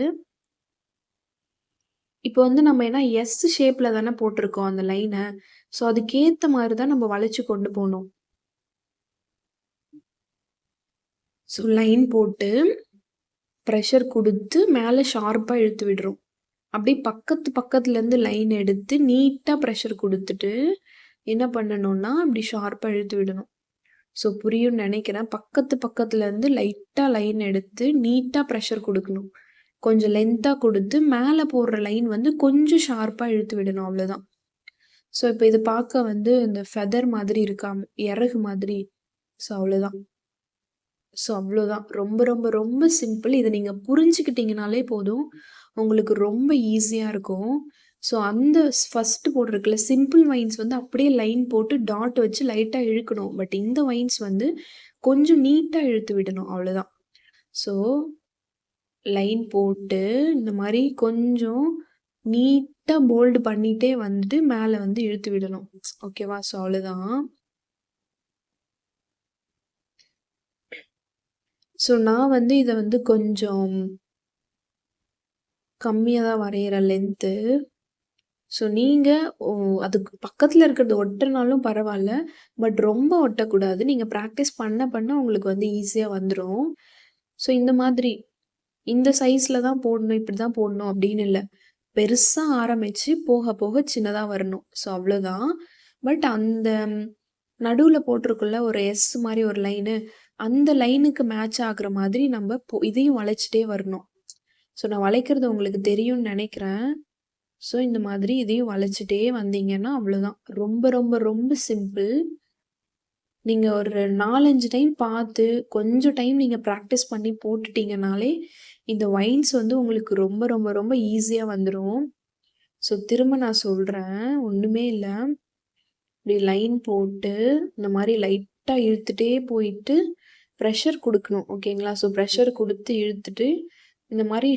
இப்போ வந்து நம்ம ஏன்னா எஸ் ஷேப்ல தானே போட்டிருக்கோம் அந்த லைன. ஸோ அதுக்கேத்த மாரி தான் நம்ம வளைச்சு கொண்டு போணும். ஸோ லைன் போட்டு பிரஷர் குடுத்து மேல ஷார்ப்பா இழுத்து விடுறோம். அப்படியே பக்கத்துலேருந்து லைன் எடுத்து நீட்டா பிரஷர் குடுத்துட்டு, என்ன பண்ணணும்னா, இப்படி ஷார்ப்பா இழுத்து விடணும். ஸோ புரியும்னு நெனைக்கிறேன். பக்கத்துலேருந்து லைட்டா லைன் எடுத்து நீட்டா பிரஷர் குடுக்கணும். கொஞ்சம் லென்த்தா குடுத்து மேல போடுற லைன் வந்து கொஞ்சம் ஷார்ப்பா இழுத்து விடணும் அவ்வளோதான். ஸோ இப்ப இது பார்க்க வந்து இந்த ஃபெதர் மாதிரி இருக்கா? இறகு மாதிரி. ஸோ அவ்வளோதான். ஸோ அவ்வளோதான். ரொம்ப, ரொம்ப, ரொம்ப சிம்பிள். இத நீங்க புரிஞ்சுக்கிட்டீங்கனாலே போதும். உங்களுக்கு ரொம்ப ஈஸியா இருக்கும். ஸோ அந்த ஃபர்ஸ்ட் போட்டிருக்குல்ல சிம்பிள் வைன்ஸ் வந்து அப்படியே லைன் போட்டு டாட் வச்சு லைட்டா இழுக்கணும். பட் இந்த வைன்ஸ் வந்து கொஞ்சம் நீட்டா இழுத்து விடணும். அவ்வளோதான். ஸோ லைன் போட்டு இந்த மாரி கொஞ்சம் நீட்டா போல்டு பண்ணிட்டே வந்துட்டு மேல வந்து இழுத்து விடணும். ஓகேவா? ஸோ அவ்வளோதான். ஸோ நான் வந்து இத வந்து கொஞ்சம் கம்மியா தான் வரையறேன் லென்த்து. ஸோ நீங்க ஓ அதுக்கு பக்கத்துல இருக்கிறது ஒட்டுனாலும் பரவால்ல. பட் ரொம்ப ஒட்டக்கூடாது. நீங்க பிராக்டிஸ் பண்ண பண்ண உங்களுக்கு வந்து ஈஸியா வந்துரும். ஸோ இந்த மாதிரி இந்த சைஸ்ல தான் போடணும், இப்படி தான் போடணும் அப்படின்னு இல்ல. பெருசா ஆரம்பிச்சு போக போக சின்னதா வரணும். ஸோ அவ்வளோதான். பட் அந்த நடுவுல போட்டிருக்குல்ல ஒரு எஸ் மாரி ஒரு லைனு, அந்த லைனுக்கு மேட்ச் ஆகுற மாதிரி நம்ம இதையும் வளைச்சுட்டே வரணும். ஸோ நான் வளைக்கிறது உங்களுக்கு தெரியும்னு நினைக்கிறேன். ஸோ இந்த மாதிரி இதையும் வளைச்சிட்டே வந்தீங்கன்னா அவ்வளோதான். ரொம்ப ரொம்ப ரொம்ப சிம்பிள். நீங்க ஒரு 4, 5 டைம் பார்த்து, கொஞ்சம் டைம் நீங்க பிராக்டிஸ் பண்ணி போட்டுட்டீங்கனாலே, இந்த ஒயின்ஸ் வந்து உங்களுக்கு ரொம்ப ரொம்ப ரொம்ப ஈஸியா வந்துரும். ஸோ திரும்ப நான் சொல்றேன். ஒண்ணுமே இல்ல. இப்படி லைன் போட்டு, இந்த மாரி லைட்டா இழுத்துட்டே போயிட்டு, பிரஷர் குடுக்கணும். ஓகேங்களா? ஸோ பிரஷர் குடுத்து இழுத்துட்டு, இந்த மாரி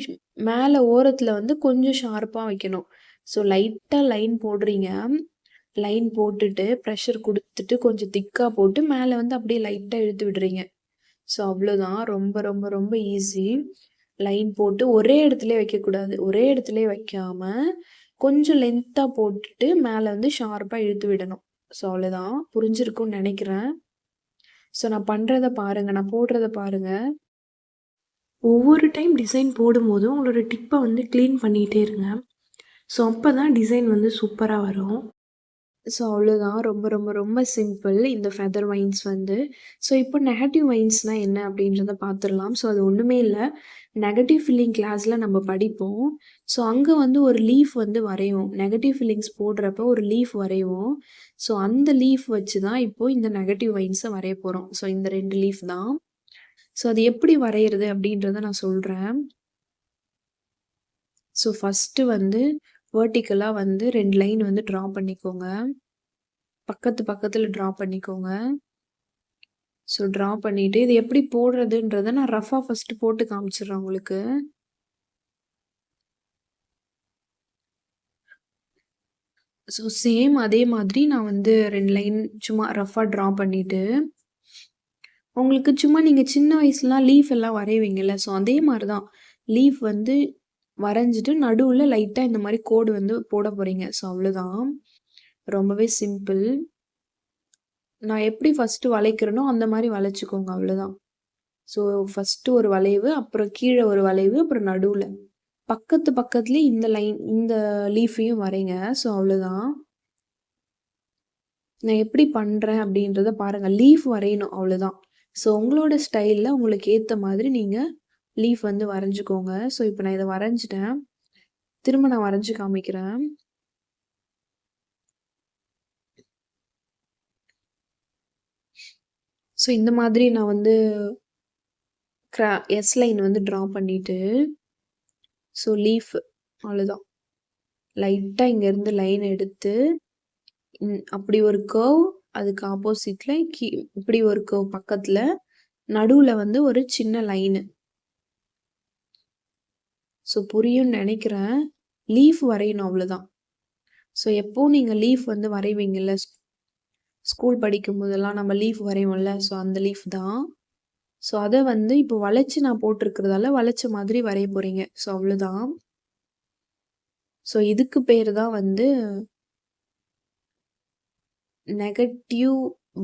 மேல ஓரத்துல வந்து கொஞ்சம் ஷார்ப்பா வைக்கணும். ஸோ லைட்டா லைன் போடுறீங்க. லைன் போட்டுட்டு, பிரஷர் குடுத்துட்டு, கொஞ்சம் திக்கா போட்டு, மேல வந்து அப்படியே லைட்டா இழுத்து விடுறீங்க. ஸோ அவ்வளோதான். ரொம்ப ரொம்ப ரொம்ப ஈஸி. லைன் போட்டு ஒரே இடத்துலயே வைக்கக்கூடாது. ஒரே இடத்துலயே வைக்காம, கொஞ்சம் லென்த்தா போட்டுட்டு, மேல வந்து ஷார்ப்பா இழுத்து விடணும். ஸோ அவ்வளோதான். புரிஞ்சிருக்கும்னு நெனைக்கிறேன். ஸோ நான் பண்றத பாருங்க. நான் போடுறத பாருங்க. ஒவ்வொரு டைம் டிசைன் போடும்போதும் உங்களோட டிப்ப வந்து கிளீன் பண்ணிட்டே இருங்க. ஸோ அப்பதான் டிசைன் வந்து சூப்பரா வரும். ஸோ அவ்வளோதான். ரொம்ப ரொம்ப ரொம்ப சிம்பிள் இந்த ஃபெதர் வைன்ஸ் வந்து. ஸோ இப்போ நெகட்டிவ் வைன்ஸ்னா என்ன அப்படின்றத பார்த்துரலாம். ஸோ அது ஒண்ணுமே இல்ல. நெகட்டிவ் ஃபில்லிங் கிளாஸ்ல நம்ம படிப்போம். ஸோ அங்க வந்து ஒரு லீஃப் வந்து வரைவோம். நெகட்டிவ் ஃபில்லிங்ஸ் போடுறப்போ ஒரு லீஃப் வரைவோம். ஸோ அந்த லீஃப் வச்சு தான் இப்போ இந்த நெகட்டிவ் வைன்ஸ வரைய போறோம். ஸோ இந்த 2 லீஃப் தான். ஸோ அது எப்படி வரையறது அப்படின்றத நான் சொல்றேன். ஸோ ஃபர்ஸ்ட்டு வந்து வெர்டிகலா வந்து 2 லைன் வந்து ட்ரா பண்ணிக்கோங்க. பக்கத்துல ட்ரா பண்ணிக்கோங்க. ஸோ ட்ரா பண்ணிட்டு, இது எப்படி போடுறதுன்றத நான் ரஃப்பா ஃபர்ஸ்ட்டு போட்டு காமிச்சுர்றேன் உங்களுக்கு. ஸோ சேம் அதே மாதிரி நான் வந்து 2 லைன் சும்மா ரஃப்பா ட்ரா பண்ணிட்டு, உங்களுக்கு சும்மா நீங்க சின்ன வயசுலலாம் லீஃப் எல்லாம் வரைவீங்கல்ல, ஸோ அதே மாரி தான். லீஃப் வந்து வரைஞ்சுட்டு நடுவுல லைட்டா இந்த மாரி கோடு வந்து போட போறீங்க. ஸோ அவ்வளோதான். ரொம்பவே சிம்பிள். நான் எப்படி ஃபர்ஸ்ட்டு வளைக்கிறேனோ, அந்த மாரி வளைச்சுக்கோங்க அவ்வளோதான். ஸோ ஃபர்ஸ்ட்டு ஒரு வளைவு, அப்புறம் கீழ ஒரு வளைவு, அப்புறம் நடுவுல. பக்கத்துலயே இந்த லைன் இந்த லீஃபையும் வரைங்க. ஸோ அவ்வளோதான். நான் எப்படி பண்றேன் அப்படின்றத பாருங்க. லீஃப் வரையணும் அவ்வளோதான். ஸோ உங்களோட ஸ்டைல்ல உங்களுக்கு ஏத்த மாதிரி நீங்க லீஃப் வந்து வரைஞ்சுக்கோங்க. ஸோ இப்ப நான் இத வரைஞ்சுட்டேன். திரும்ப நான் வரைஞ்சு காமிக்கிறேன். ஸோ இந்த மாதிரி நான் வந்து எஸ் லைன் வந்து ட்ரா பண்ணிட்டு, ஸோ லீஃப் அவ்வளோதான். லைட்டா இங்கருந்து லைன் எடுத்து, அப்படி ஒரு கர்வ் அதுக்கு ஆப்போசிட்ல இப்படி ஒரு கர்வ் பக்கத்துல, நடுவுல வந்து ஒரு சின்ன லைனு. ஸோ புரியும்னு நெனைக்கிறேன். லீஃப் வரையணும் அவ்வளோதான். ஸோ எப்பவும் நீங்க லீஃப் வந்து வரைவீங்கல்ல, ஸ்கூல் படிக்கும்போதெல்லாம் நம்ம லீஃப் வரைவோம்ல, ஸோ அந்த லீஃப் தான். ஸோ அத வந்து இப்போ வளைச்சு நான் போட்டிருக்கிறதால, வளைச்ச மாதிரி வரைய போறீங்க. ஸோ அவ்வளோதான். ஸோ இதுக்கு பேரு தான் வந்து நெகட்டிவ்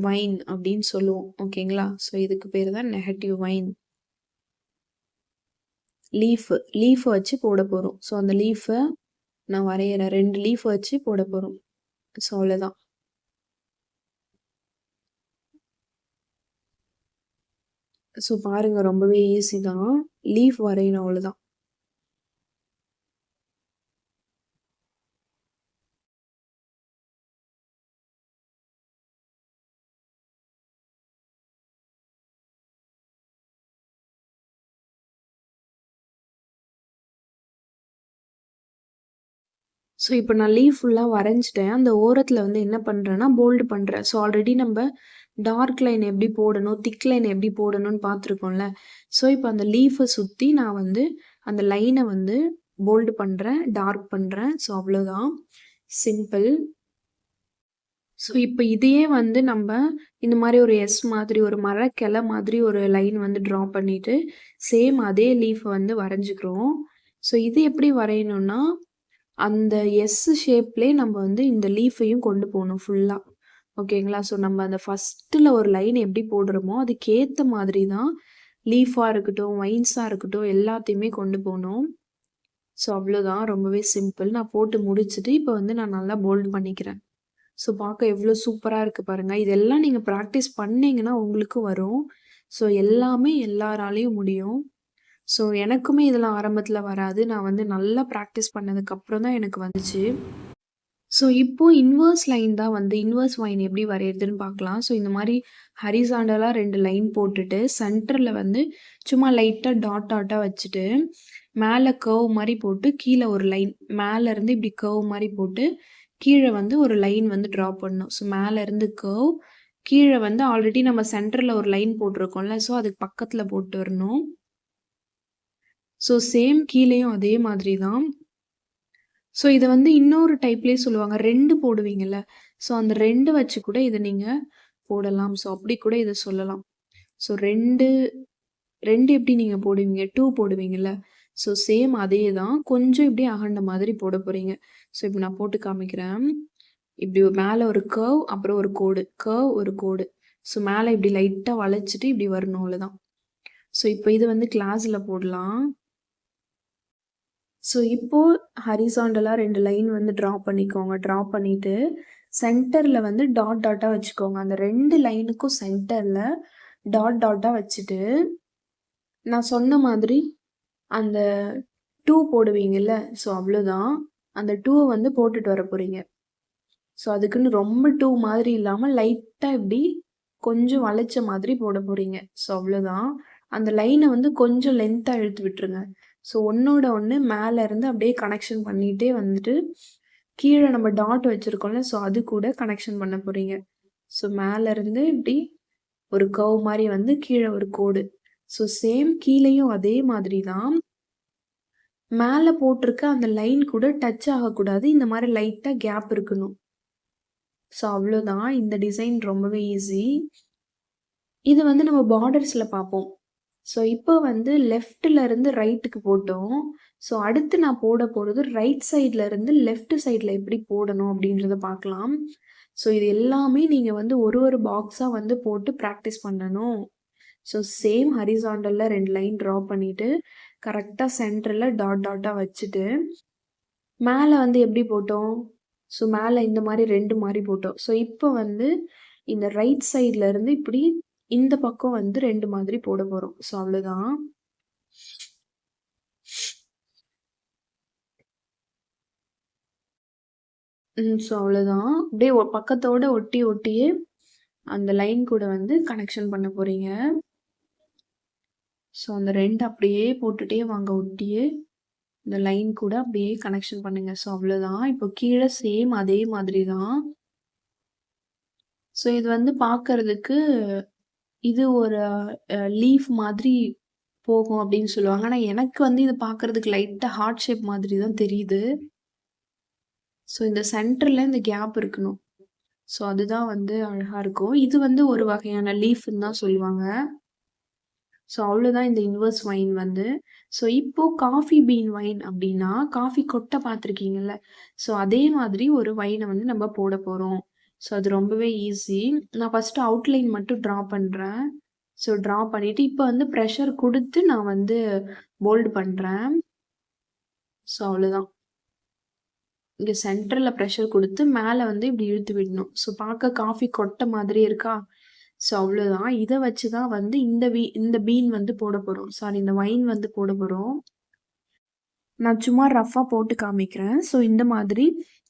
வைன் அப்படின்னு சொல்லுவோம். ஓகேங்களா? ஸோ இதுக்கு பேரு தான் நெகட்டிவ் வைன். லீஃப் வச்சு போட போறோம். ஸோ அந்த லீஃப நான் வரையறேன். 2 லீஃப் வச்சு போட போறோம். ஸோ அவ்வளோதான். ஸோ பாருங்க ரொம்பவே ஈஸி தான். லீஃப் வரையணும் அவ்வளோதான். ஸோ இப்போ நான் லீஃப் ஃபுல்லா வரைஞ்சுட்டேன். அந்த ஓரத்துல வந்து என்ன பண்றேன்னா, போல்டு பண்றேன். ஸோ ஆல்ரெடி நம்ப டார்க் லைன் எப்படி போடணும், திக் லைன் எப்படி போடணும்னு பார்த்துருக்கோம்ல. ஸோ இப்போ அந்த லீஃப சுத்தி நான் வந்து அந்த லைன வந்து போல்டு பண்றேன், டார்க் பண்றேன். ஸோ அவ்வளோதான். சிம்பிள். ஸோ இப்ப இதையே வந்து நம்ப இந்த மாரி ஒரு எஸ் மாதிரி ஒரு மரக்கிளை மாதிரி ஒரு லைன் வந்து ட்ரா பண்ணிட்டு, சேம் அதே லீஃப் வந்து வரைஞ்சுக்கிறோம். ஸோ இது எப்படி வரையணும்னா, அந்த எஸ் ஷேப்லயே நம்ம வந்து இந்த லீஃபையும் கொண்டு போணும் ஃபுல்லா. ஓகேங்களா? ஸோ நம்ம அந்த ஃபர்ஸ்ட்டுல ஒரு லைன் எப்படி போடுறோமோ, அதுக்கேத்த மாதிரி தான் லீஃபா இருக்கட்டும், வைன்ஸா இருக்கட்டும் எல்லாத்தையுமே கொண்டு போணும். ஸோ அவ்வளோதான். ரொம்பவே சிம்பிள். நான் போட்டு முடிச்சுட்டு, இப்ப வந்து நான் நல்லா போல்ட் பண்ணிக்கிறேன். ஸோ பார்க்க எவ்வளோ சூப்பரா இருக்கு பாருங்க. இதெல்லாம் நீங்க பிராக்டிஸ் பண்ணீங்கன்னா உங்களுக்கு வரும். ஸோ எல்லாமே எல்லாராலயும் முடியும். ஸோ எனக்குமே இதெல்லாம் ஆரம்பத்தில வராது. நான் வந்து நல்லா பிராக்டிஸ் பண்ணதுக்கப்புறம் தான் எனக்கு வந்துச்சு. ஸோ இப்போ இன்வெர்ஸ் லைன் தான் வந்து இன்வெர்ஸ் வைன் எப்படி வரையறதுன்னு பார்க்கலாம். ஸோ இந்த மாரி ஹரிசாண்டலா 2 லைன் போட்டுட்டு, சென்டர்ல வந்து சும்மா லைட்டா டாட் டாட்டா வச்சுட்டு, மேல கர்வ் மாரி போட்டு, கீழ ஒரு லைன் மேலருந்து இப்படி கர்வ் மாரி போட்டு, கீழ வந்து ஒரு லைன் வந்து ட்ரா பண்ணணும். ஸோ மேலருந்து கர்வ், கீழ வந்து ஆல்ரெடி நம்ம சென்டர்ல ஒரு லைன் போட்டிருக்கோம்ல, ஸோ அதுக்கு பக்கத்துல போட்டு வரணும். ஸோ சேம் கீழயும் அதே மாதிரி தான். ஸோ இத வந்து இன்னொரு டைப்லயே சொல்லுவாங்க. 2 போடுவீங்கல்ல. ஸோ அந்த 2 வச்சு கூட இத நீங்க போடலாம். ஸோ அப்படி கூட இத சொல்லலாம். ஸோ 2 எப்படி நீங்க போடுவீங்க? 2 போடுவீங்கல்ல. ஸோ சேம் அதே தான். கொஞ்சம் இப்படி அகண்ட மாதிரி போட போறீங்க. ஸோ இப்ப நான் போட்டு காமிக்கிறேன். இப்படி மேல ஒரு கர்வ், அப்புறம் ஒரு கோடு. கர்வ், ஒரு கோடு. ஸோ மேல இப்படி லைட்டா வளைச்சுட்டு இப்படி வரணும் அவ்வளோதான். ஸோ இப்ப இது வந்து கிளாஸ்ல போடலாம். ஸோ இப்போ ஹரிசாண்டலா 2 லைன் வந்து ட்ரா பண்ணிக்கோங்க. ட்ரா பண்ணிட்டு, சென்டர்ல வந்து டாட் டாட்டா வச்சுக்கோங்க. அந்த 2 லைனுக்கும் சென்டர்ல டாட் டாட்டா வச்சுட்டு, நான் சொன்ன மாதிரி அந்த 2 போடுவீங்கல்ல, ஸோ அவ்வளோதான். அந்த 2வ வந்து போட்டுட்டு வர போறீங்க. ஸோ அதுக்குன்னு ரொம்ப 2 மாதிரி இல்லாம லைட்டா இப்படி கொஞ்சம் வளைச்ச மாதிரி போட போறீங்க. ஸோ அவ்வளோதான். அந்த லைன வந்து கொஞ்சம் லென்த்தா இழுத்து விட்டுருங்க. ஸோ ஒண்ணோட ஒண்ணு மேல இருந்து அப்படியே கனெக்ஷன் பண்ணிட்டே வந்துட்டு, கீழ நம்ம டாட் வச்சிருக்கோம்ல, ஸோ அது கூட கனெக்ஷன் பண்ண போறீங்க. ஸோ மேல இருந்து இப்படி ஒரு கர்வ் மாரி வந்து கீழ ஒரு கோடு. ஸோ சேம் கீழயும் அதே மாதிரி தான். மேல போட்டிருக்க அந்த லைன் கூட டச் ஆகக்கூடாது. இந்த மாரி லைட்டா கேப் இருக்கணும். ஸோ அவ்வளோதான். இந்த டிசைன் ரொம்பவே ஈஸி. இது வந்து நம்ம பார்டர்ஸ்ல பார்ப்போம். ஸோ இப்போ வந்து லெஃப்ட்ல இருந்து ரைட்டுக்கு போட்டோம். ஸோ அடுத்து நான் போட போறது ரைட் சைட்ல இருந்து லெஃப்ட் சைட்ல எப்படி போடணும் அப்படின்றத பார்க்கலாம். ஸோ இது எல்லாமே நீங்க வந்து ஒரு ஒரு பாக்ஸா வந்து போட்டு பிராக்டிஸ் பண்ணணும். ஸோ சேம் ஹரிசாண்டல்ல 2 லைன் ட்ரா பண்ணிட்டு, கரெக்ட்டா சென்டர்ல டாட் டாட்டா வச்சுட்டு, மேல வந்து எப்படி போட்டோம்? ஸோ மேல இந்த மாரி 2 மாரி போட்டோம். ஸோ இப்போ வந்து இந்த ரைட் சைட்ல இருந்து இப்படி இந்த பக்கம் வந்து 2 மாதிரி போட போறோம். ஸோ அவ்வளோதான். ஸோ அவ்வளோதான். அப்படியே பக்கத்தோட ஒட்டி ஒட்டியே அந்த லைன் கூட வந்து கனெக்ஷன் பண்ண போறீங்க. ஸோ அந்த 2 அப்படியே போட்டுட்டே வாங்க ஒட்டியே. இந்த லைன் கூட அப்படியே கனெக்ஷன் பண்ணுங்க. ஸோ அவ்வளோதான். இப்போ கீழ சேம் அதே மாதிரி தான். ஸோ இது வந்து பார்க்கறதுக்கு இது ஒரு லீஃப் மாதிரி போகும் அப்படின்னு சொல்லுவாங்க. ஆனா எனக்கு வந்து இது பார்க்கறதுக்கு லைட்டா ஹார்ட் ஷேப் மாதிரி தான் தெரியுது. ஸோ இந்த சென்டர்ல இந்த கேப் இருக்கணும். ஸோ அதுதான் வந்து அழகா இருக்கும். இது வந்து ஒரு வகையான லீஃப்ன்னு தான் சொல்லுவாங்க. ஸோ அவ்வளோதான் இந்த இன்வெர்ஸ் வைன் வந்து. ஸோ இப்போ காஃபி பீன் வைன் அப்படின்னா, காஃபி கொட்டை பார்த்துருக்கீங்கல்ல? ஸோ அதே மாதிரி ஒரு வைன வந்து நம்ம போட போறோம். ஸோ அது ரொம்பவே ஈஸி. நான் ஃபர்ஸ்ட்டு அவுட்லைன் மட்டும் ட்ரா பண்றேன். ஸோ ட்ரா பண்ணிட்டு, இப்போ வந்து ப்ரெஷர் குடுத்து நான் வந்து போல்ட் பண்றேன். ஸோ அவ்வளோதான். இங்க சென்டர்ல ப்ரெஷர் குடுத்து, மேல வந்து இப்படி இழுத்து விடணும். ஸோ பார்க்க காஃபி கொட்ட மாதிரி இருக்கா? ஸோ அவ்வளோதான். இத வச்சு தான் வந்து இந்த பீன் வந்து போட போறோம். சாரி இந்த வைன் வந்து போட போறோம். நான் சும்மா ரஃப்பா போட்டு காமிக்கிறேன். ஸோ இந்த மாதிரி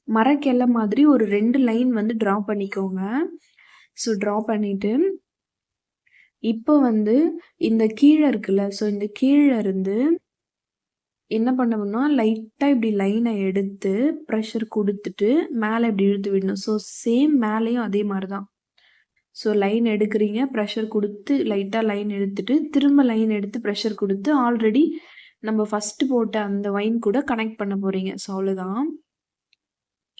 மரக்கிளை மாதிரி ஒரு 2 லைன் வந்து ட்ரா பண்ணிக்கோங்க. ஸோ ட்ரா பண்ணிட்டு, இப்போ வந்து இந்த கீழ இருக்குல்ல, ஸோ இந்த கீழ இருந்து என்ன பண்ணணும்னா, லைட்டா இப்படி லைன எடுத்து ப்ரெஷர் குடுத்துட்டு, மேல இப்படி இழுத்து விடணும். ஸோ சேம் மேலயும் அதே மாரி தான். ஸோ லைன் எடுக்குறீங்க, ப்ரெஷர் குடுத்து லைட்டா லைன் எடுத்துட்டு, திரும்ப லைன் எடுத்து ப்ரெஷர் குடுத்து, ஆல்ரெடி நம்ம ஃபர்ஸ்ட்டு போட்ட அந்த வைன் கூட கனெக்ட் பண்ண போறீங்க. ஸோ அவ்வளோதான்.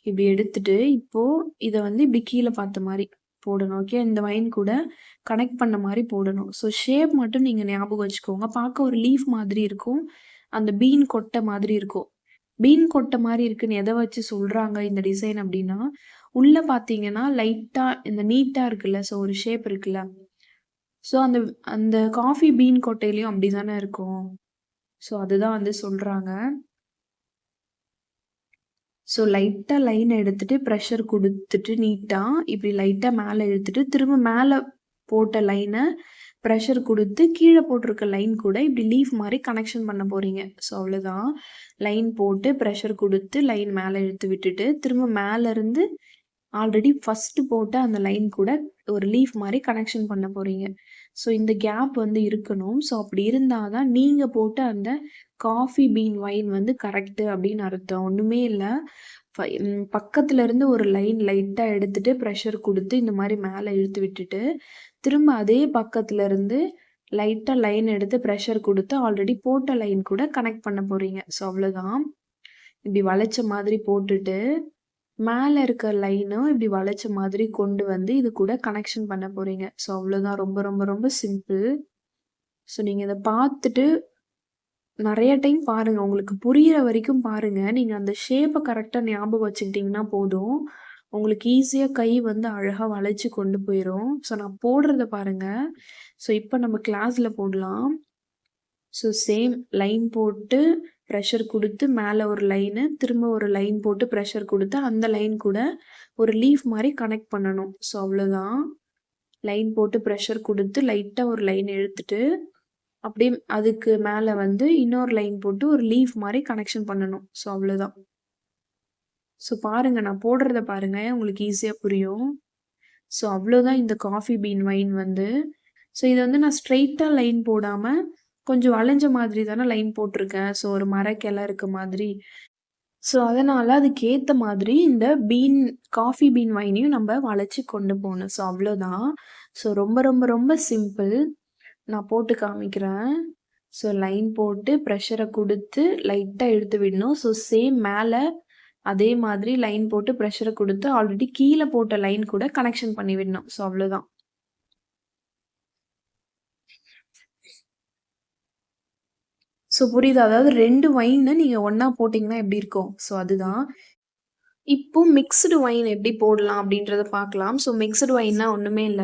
இப்படி எடுத்துட்டு, இப்போ இத வந்து இப்படி கீழ பார்த்த மாரி போடணும். ஓகே. இந்த வைன் கூட கனெக்ட் பண்ண மாரி போடணும். ஸோ ஷேப் மட்டும் நீங்க ஞாபகம் வச்சுக்கோங்க. பார்க்க ஒரு லீஃப் மாதிரி இருக்கும். அந்த பீன் கொட்டை மாதிரி இருக்கும். பீன் கொட்டை மாரி இருக்குன்னு எத வச்சு சொல்றாங்க இந்த டிசைன் அப்டின்னா, உள்ள பார்த்தீங்கன்னா, லைட்டா இந்த நீட்டா இருக்குல்ல, ஸோ ஒரு ஷேப் இருக்குல்ல. ஸோ அந்த அந்த காஃபி பீன் கொட்டையிலயும் அப்டிதானே இருக்கும். ஸோ அதுதான் வந்து சொல்றாங்க. ஸோ லைட்டா லைன் எடுத்துட்டு பிரஷர் குடுத்துட்டு நீட்டா, இப்டி லைட்டா மேல இழுத்துட்டு, திரும்ப மேல போட்ட லைன ப்ரெஷர் குடுத்து கீழ போட்டிருக்க லைன் கூட இப்படி லீஃப் மாரி கனெக்ஷன் பண்ண போறீங்க. ஸோ அவ்வளோதான். லைன் போட்டு ப்ரெஷர் குடுத்து லைன் மேல இழுத்து விட்டுட்டு, திரும்ப மேலருந்து ஆல்ரெடி ஃபர்ஸ்ட் போட்ட அந்த லைன் கூட ஒரு லீஃப் மாரி கனெக்ஷன் பண்ண போறீங்க. ஸோ இந்த கேப் வந்து இருக்கணும். ஸோ அப்படி இருந்தா தான் நீங்க போட்ட அந்த காஃபி பீன் வைன் வந்து கரெக்ட்டு அப்படின்னு அர்த்தம். ஒண்ணுமே இல்ல. பக்கத்துல இருந்து ஒரு லைன் லைட்டா எடுத்துட்டு பிரஷர் குடுத்து இந்த மாரி மேல இழுத்து விட்டுட்டு, திரும்ப அதே பக்கத்துல இருந்து லைட்டா லைன் எடுத்து பிரஷர் குடுத்து ஆல்ரெடி போட்ட லைன் கூட கனெக்ட் பண்ண போறீங்க. ஸோ அவ்வளோதான். இப்படி வளைச்ச மாதிரி போட்டுட்டு, மேல இருக்க லைனும் இப்படி வளைச்ச மாதிரி கொண்டு வந்து இது கூட கனெக்ஷன் பண்ண போறீங்க. ஸோ அவ்வளோதான். ரொம்ப ரொம்ப ரொம்ப சிம்பிள். ஸோ நீங்க இத பார்த்துட்டு நெறைய டைம் பாருங்க. உங்களுக்கு புரியிற வரைக்கும் பாருங்க. நீங்க அந்த ஷேப்ப கரெக்ட்டா ஞாபகம் வச்சுக்கிட்டீங்கன்னா போதும். உங்களுக்கு ஈஸியா கை வந்து அழகா வளைச்சு கொண்டு போயிரும். ஸோ நான் போடுறத பாருங்க. ஸோ இப்ப நம்ம கிளாஸ்ல போடலாம். ஸோ சேம் லைன் போட்டு பிரஷர் குடுத்து மேல ஒரு லைனு, திரும்ப ஒரு லைன் போட்டு பிரஷர் குடுத்து அந்த லைன் கூட ஒரு லீஃப் மாரி கனெக்ட் பண்ணணும். ஸோ அவ்வளோதான். லைன் போட்டு பிரஷர் குடுத்து லைட்டா ஒரு லைன் இழுத்துட்டு அப்படியே அதுக்கு மேல வந்து இன்னொரு லைன் போட்டு ஒரு லீஃப் மாரி கனெக்ஷன் பண்ணணும். ஸோ அவ்வளோதான். ஸோ பாருங்க நான் போடுறத பாருங்க. உங்களுக்கு ஈஸியா புரியும். ஸோ அவ்வளோதான் இந்த காஃபி பீன் வைன் வந்து. ஸோ இத வந்து நான் ஸ்ட்ரெய்ட்டா லைன் போடாம, கொஞ்சம் வளைஞ்ச மாதிரி தானே லைன் போட்டிருக்கேன். ஸோ ஒரு மரக்கிள இருக்க மாதிரி. ஸோ அதனால அதுக்கேத்த மாதிரி இந்த காஃபி பீன் வைனையும் நம்ப வளைச்சு கொண்டு போணும். ஸோ அவ்வளோதான். ஸோ ரொம்ப ரொம்ப ரொம்ப சிம்பிள். நான் போட்டு காமிக்கிறேன். ஸோ லைன் போட்டு பிரஷர குடுத்து லைட்டா இழுத்து விடணும். ஸோ சேம் மேல அதே மாதிரி லைன் போட்டு பிரஷர குடுத்து ஆல்ரெடி கீழ போட்ட லைன் கூட கனெக்ஷன் பண்ணி விடணும். ஸோ அவ்வளோதான். ஸோ புரியுதா? அதாவது 2 ஒயின்னு நீங்க ஒண்ணா போட்டீங்கன்னா எப்படி இருக்கும்? ஸோ அதுதான். இப்போ மிக்ஸ்டு ஒயின் எப்படி போடலாம் அப்படின்றத பார்க்கலாம். ஸோ மிக்ஸ்டு ஒயின்னா ஒண்ணுமே இல்ல.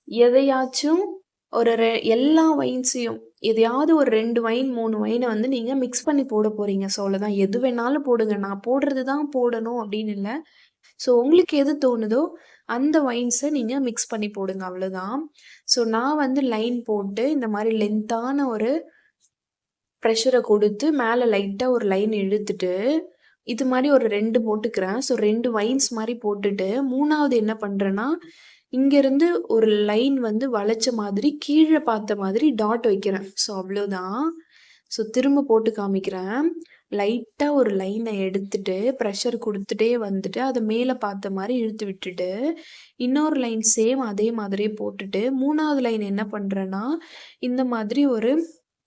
எதையாச்சும் ஒரு எல்லா ஒயின்ஸையும் எதையாவது ஒரு 2 ஒயின், 3 ஒயின வந்து நீங்க மிக்ஸ் பண்ணி போட போறீங்க. ஸோ அவ்வளோதான். எது வேணாலும் போடுங்க. நான் போடுறது தான் போடணும் அப்படின்னு இல்ல. ஸோ உங்களுக்கு எது தோணுதோ அந்த ஒயின்ஸ நீங்க மிக்ஸ் பண்ணி போடுங்க அவ்வளோதான். ஸோ நான் வந்து லைன் போட்டு இந்த மாரி லென்த்தான ஒரு பிரஷர குடுத்து மேல லைட்டா ஒரு லைன் இழுத்துட்டு, இது மாரி ஒரு 2 போட்டுக்கிறேன். ஸோ 2 வைன்ஸ் மாரி போட்டுட்டு, 3வது என்ன பண்றேன்னா, இங்கருந்து ஒரு லைன் வந்து வளைச்ச மாதிரி கீழ பார்த்த மாதிரி டாட் வைக்கிறேன். ஸோ அவ்வளோதான். ஸோ திரும்ப போட்டு காமிக்கிறேன். லைட்டா ஒரு லைன எடுத்துட்டு, பிரஷர் குடுத்துட்டே வந்துட்டு, அத மேல பார்த்த மாரி இழுத்து விட்டுட்டு, இன்னொரு லைன் சேம் அதே மாதிரியே போட்டுட்டு, 3வது லைன் என்ன பண்றேன்னா, இந்த மாதிரி ஒரு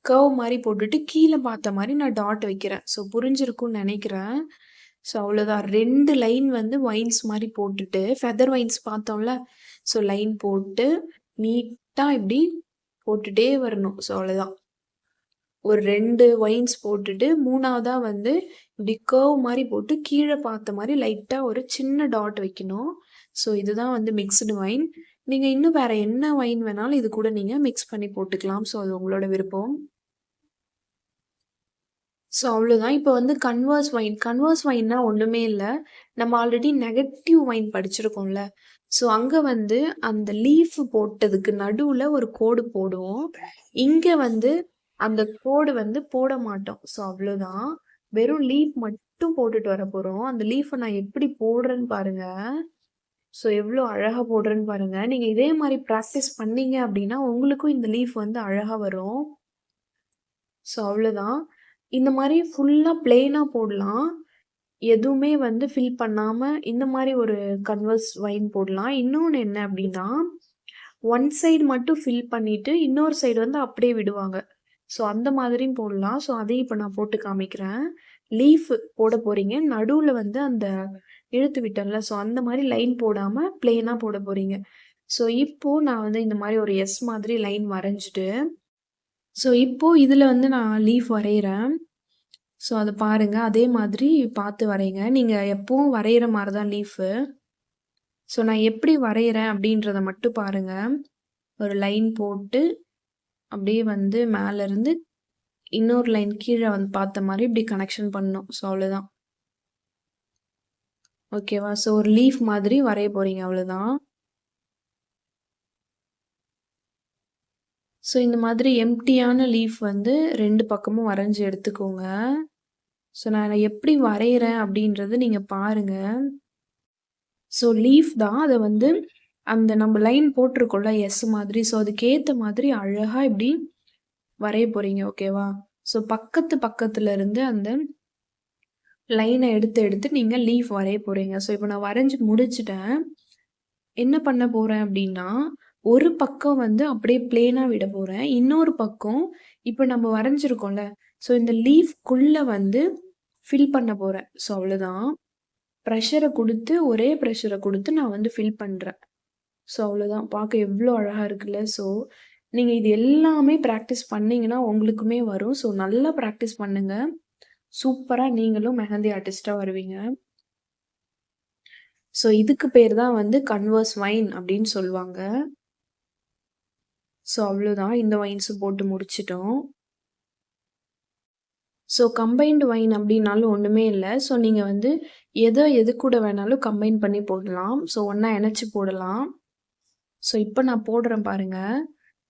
கர்வ் மாரி போட்டுட்டு, கீழ பார்த்த மாரி நான் டாட் வைக்கிறேன். ஸோ புரிஞ்சிருக்கும்னு நெனைக்கிறேன். ஸோ அவ்வளோதான். 2 லைன் வந்து ஒயின்ஸ் மாரி போட்டுட்டு, ஃபெதர் ஒயின்ஸ் பார்த்தோம்ல, ஸோ லைன் போட்டு, நீட்டா இப்டி போட்டுட்டே வரணும். ஸோ அவ்வளோதான். ஒரு 2 ஒயின்ஸ் போட்டுட்டு, 3வதா வந்து இப்டி கர்வ் மாரி போட்டு, கீழ பார்த்த மாரி லைட்டா ஒரு சின்ன டாட் வைக்கணும். ஸோ இதுதான் வந்து மிக்ஸ்டு ஒயின். நீங்க இன்னும் வேற என்ன ஒயின் வேணாலும் இது கூட நீங்க மிக்ஸ் பண்ணி போட்டுக்கலாம். ஸோ அது உங்களோட விருப்பம். ஸோ அவ்வளோதான். இப்ப வந்து கன்வர்ஸ் ஒயின். கன்வர்ஸ் ஒயின்னா ஒண்ணுமே இல்ல. நம்ம ஆல்ரெடி நெகட்டிவ் ஒயின் படிச்சிருக்கோம்ல. ஸோ அங்க வந்து அந்த லீஃப் போட்டதுக்கு நடுவுல ஒரு கோடு போடுவோம். இங்க வந்து அந்த கோடு வந்து போட மாட்டோம். ஸோ அவ்வளோதான். வெறும் லீஃப் மட்டும் போட்டுட்டு வரப்போறோம். அந்த லீஃப நான் எப்படி போடுறேன்னு பாருங்க. ஸோ எவ்ளோ அழகா போடுறேன்னு பாருங்க. நீங்க இதே மாரி பிராக்டிஸ் பண்ணீங்க அப்டின்னா, உங்களுக்கும் இந்த லீஃப் வந்து அழகா வரும். ஸோ அவ்வளோதான். இந்த மாரி ஃபுல்லா பிளெயினா போடலாம். எதுவுமே வந்து ஃபில் பண்ணாம இந்த மாரி ஒரு கன்வர்ஸ் வைன் போடலாம். இன்னொன்னு என்ன அப்டின்னா, ஒன் சைடு மட்டும் ஃபில் பண்ணிட்டு, இன்னொரு சைடு வந்து அப்படியே விடுவாங்க. ஸோ அந்த மாதிரியும் போடலாம். ஸோ அதையும் இப்ப நான் போட்டு காமிக்கிறேன். லீஃப் போட போறீங்க. நடுவுல வந்து அந்த இழுத்து விட்டேன்ல, ஸோ அந்த மாரி லைன் போடாம பிளெயினா போட போறீங்க. ஸோ இப்போ நான் வந்து இந்த மாரி ஒரு எஸ் மாதிரி லைன் வரைஞ்சுட்டு, ஸோ இப்போ இதுல வந்து நான் லீஃப் வரையிறேன். ஸோ அத பாருங்க. அதே மாதிரி பார்த்து வரைங்க. நீங்க எப்பவும் வரையிற மாரி தான் லீஃபு. ஸோ நான் எப்படி வரையிறேன் அப்படின்றத மட்டும் பாருங்க. ஒரு லைன் போட்டு, அப்படியே வந்து மேலருந்து இன்னொரு லைன் கீழ வந்து பார்த்த மாரி இப்படி கனெக்ஷன் பண்ணணும். ஸோ அவ்வளோதான். ஓகேவா? ஸோ ஒரு லீஃப் மாதிரி வரைய போறீங்க அவ்வளோதான். ஸோ இந்த மாதிரி எம்ப்டியான லீஃப் வந்து 2 பக்கமும் வரைஞ்சு எடுத்துக்கோங்க. ஸோ நான் எப்படி வரையறேன் அப்படின்றத நீங்க பாருங்க. ஸோ லீஃப் தான். அத வந்து அந்த நம்ம லைன் போட்டிருக்கோம்ல எஸ் மாதிரி. ஸோ அதுக்கேத்த மாதிரி அழகா இப்படி வரைய போறீங்க. ஓகேவா? ஸோ பக்கத்துல இருந்து அந்த லைன எடுத்து நீங்க லீஃப் வரைய போறீங்க. ஸோ இப்ப நான் வரைஞ்சு முடிச்சுட்டேன். என்ன பண்ண போறேன் அப்படின்னா, ஒரு பக்கம் வந்து அப்படியே பிளெயினா விட போறேன். இன்னொரு பக்கம் இப்ப நம்ம வரைஞ்சிருக்கோம்ல, ஸோ இந்த லீஃப்குள்ள வந்து ஃபில் பண்ண போறேன். ஸோ அவ்வளோதான். ஒரே பிரஷர குடுத்து நான் வந்து ஃபில் பண்றேன். ஸோ அவ்வளோதான். பார்க்க எவ்ளோ அழகா இருக்குல்ல. ஸோ நீங்க இது எல்லாமே பிராக்டிஸ் பண்ணீங்கன்னா உங்களுக்குமே வரும். ஸோ நல்லா பிராக்டிஸ் பண்ணுங்க. சூப்பரா நீங்களும் மெஹந்தி ஆர்டிஸ்ட்டா வருவீங்க. ஸோ இதுக்கு பேர் தான் வந்து கன்வர்ஸ் வைன் அப்படின்னு சொல்லுவாங்க. ஸோ அவ்வளோதான். இந்த வைன்ஸும் போட்டு முடிச்சுட்டோம். ஸோ கம்பைன்டு வைன் அப்படின்னாலும் ஒண்ணுமே இல்ல. ஸோ நீங்க வந்து எது கூட வேணாலும் கம்பைன் பண்ணி போடலாம். ஸோ ஒண்ணா இணைச்சு போடலாம். ஸோ இப்ப நான் போடுறேன் பாருங்க.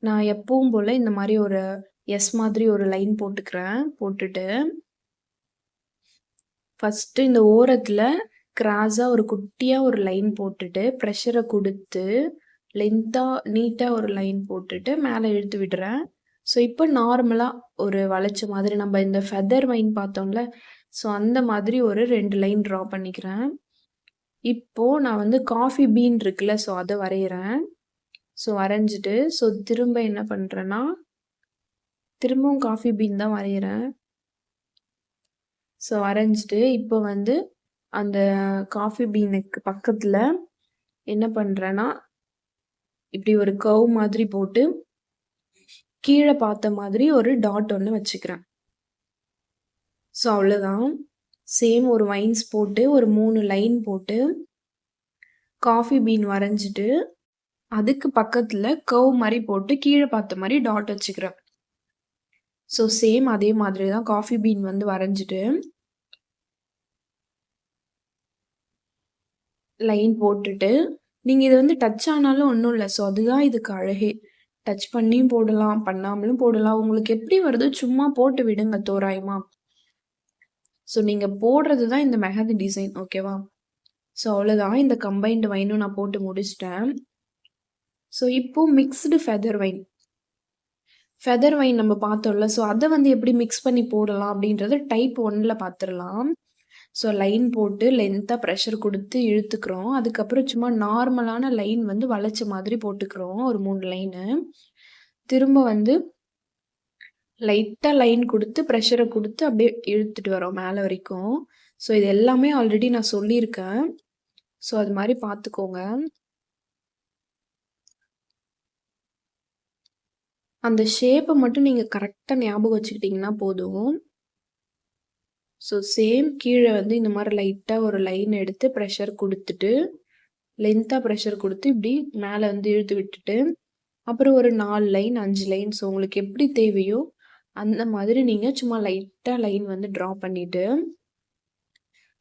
நான் எப்பவும் போல இந்த மாரி ஒரு எஸ் மாதிரி ஒரு லைன் போட்டுக்கிறேன். போட்டுட்டு ஃபர்ஸ்ட்டு இந்த ஓரத்துல கிராஸா ஒரு குட்டியா ஒரு லைன் போட்டுட்டு, பிரஷர குடுத்து, நீட்டா ஒரு லைன் போட்டுட்டு மேல இழுத்து விடுறேன். ஸோ இப்ப நார்மலா ஒரு வளைச்ச மாதிரி நம்ம இந்த ஃபெதர் வைன் பார்த்தோம்ல, ஸோ அந்த மாதிரி ஒரு 2 லைன் ட்ரா பண்ணிக்கிறேன். இப்போ நான் வந்து காஃபி பீன் இருக்குல்ல, ஸோ அத வரையறேன். ஸோ வரைஞ்சுட்டு, ஸோ திரும்ப என்ன பண்றேன்னா, திரும்பவும் காஃபி பீன் தான் வரையறேன். ஸோ வரைஞ்சுட்டு, இப்போ வந்து அந்த காஃபி பீனுக்கு பக்கத்துல என்ன பண்றேன்னா, இப்படி ஒரு கர்வ் மாதிரி போட்டு, கீழ பார்த்த மாதிரி ஒரு டாட் ஒண்ணு வச்சுக்கிறேன். ஸோ அவ்வளோதான். சேம் ஒரு வைன்ஸ் போட்டு, ஒரு 3 லைன் போட்டு, காஃபி பீன் வரைஞ்சுட்டு, அதுக்கு பக்கத்துல கர்வ் மாரி போட்டு, கீழ பார்த்த மாரி டாட் வச்சுக்கிறேன். ஸோ சேம் அதே மாதிரி தான் காஃபி பீன் வந்து வரைஞ்சுட்டு, லைன் போட்டுட்டு, நீங்க இது வந்து டச் ஆனாலும் ஒண்ணும் இல்ல. ஸோ அதுதான் இதுக்கு அழகே. டச் பண்ணியும் போடலாம், பண்ணாமலும் போடலாம். உங்களுக்கு எப்படி வருதோ சும்மா போட்டு விடுங்க தோராயமா. ஸோ நீங்க போடுறது தான் இந்த மெஹந்தி டிசைன். ஓகேவா? ஸோ அவ்வளோதான். இந்த கம்பைன்டு வைனும் நான் போட்டு முடிச்சுட்டேன். ஸோ இப்போ mixed feather vein. Feather vein நம்ம பார்த்தோம்ல, ஸோ அத வந்து எப்படி மிக்ஸ் பண்ணி போடலாம் அப்படின்றத டைப் 1ல பார்த்துரலாம். ஸோ லைன் போட்டு லென்த்தா பிரஷர் குடுத்து இழுத்துக்கிறோம். அதுக்கப்புறம் சும்மா நார்மலான லைன் வந்து வளைச்ச மாதிரி போட்டுக்கிறோம். ஒரு 3 லைனு. திரும்ப வந்து லைட்டா லைன் குடுத்து, பிரஷர குடுத்து அப்படியே இழுத்துட்டு வரோம் மேல வரைக்கும். ஸோ இது எல்லாமே ஆல்ரெடி நான் சொல்லியிருக்கேன். ஸோ அது மாரி பார்த்துக்கோங்க. அந்த ஷேப்ப மட்டும் நீங்க கரெக்ட்டா ஞாபகம் வச்சுக்கிட்டீங்கன்னா போதும். ஸோ சேம் கீழ வந்து இந்த மாரி லைட்டா ஒரு லைன் எடுத்து பிரஷர் குடுத்துட்டு, லென்த்தா பிரஷர் குடுத்து இப்படி மேல வந்து இழுத்து விட்டுட்டு, அப்புறம் ஒரு 4 லைன், 5 லைன் ஸோ உங்களுக்கு எப்படி தேவையோ, அந்த மாதிரி நீங்க சும்மா லைட்டா லைன் வந்து ட்ரா பண்ணிட்டு,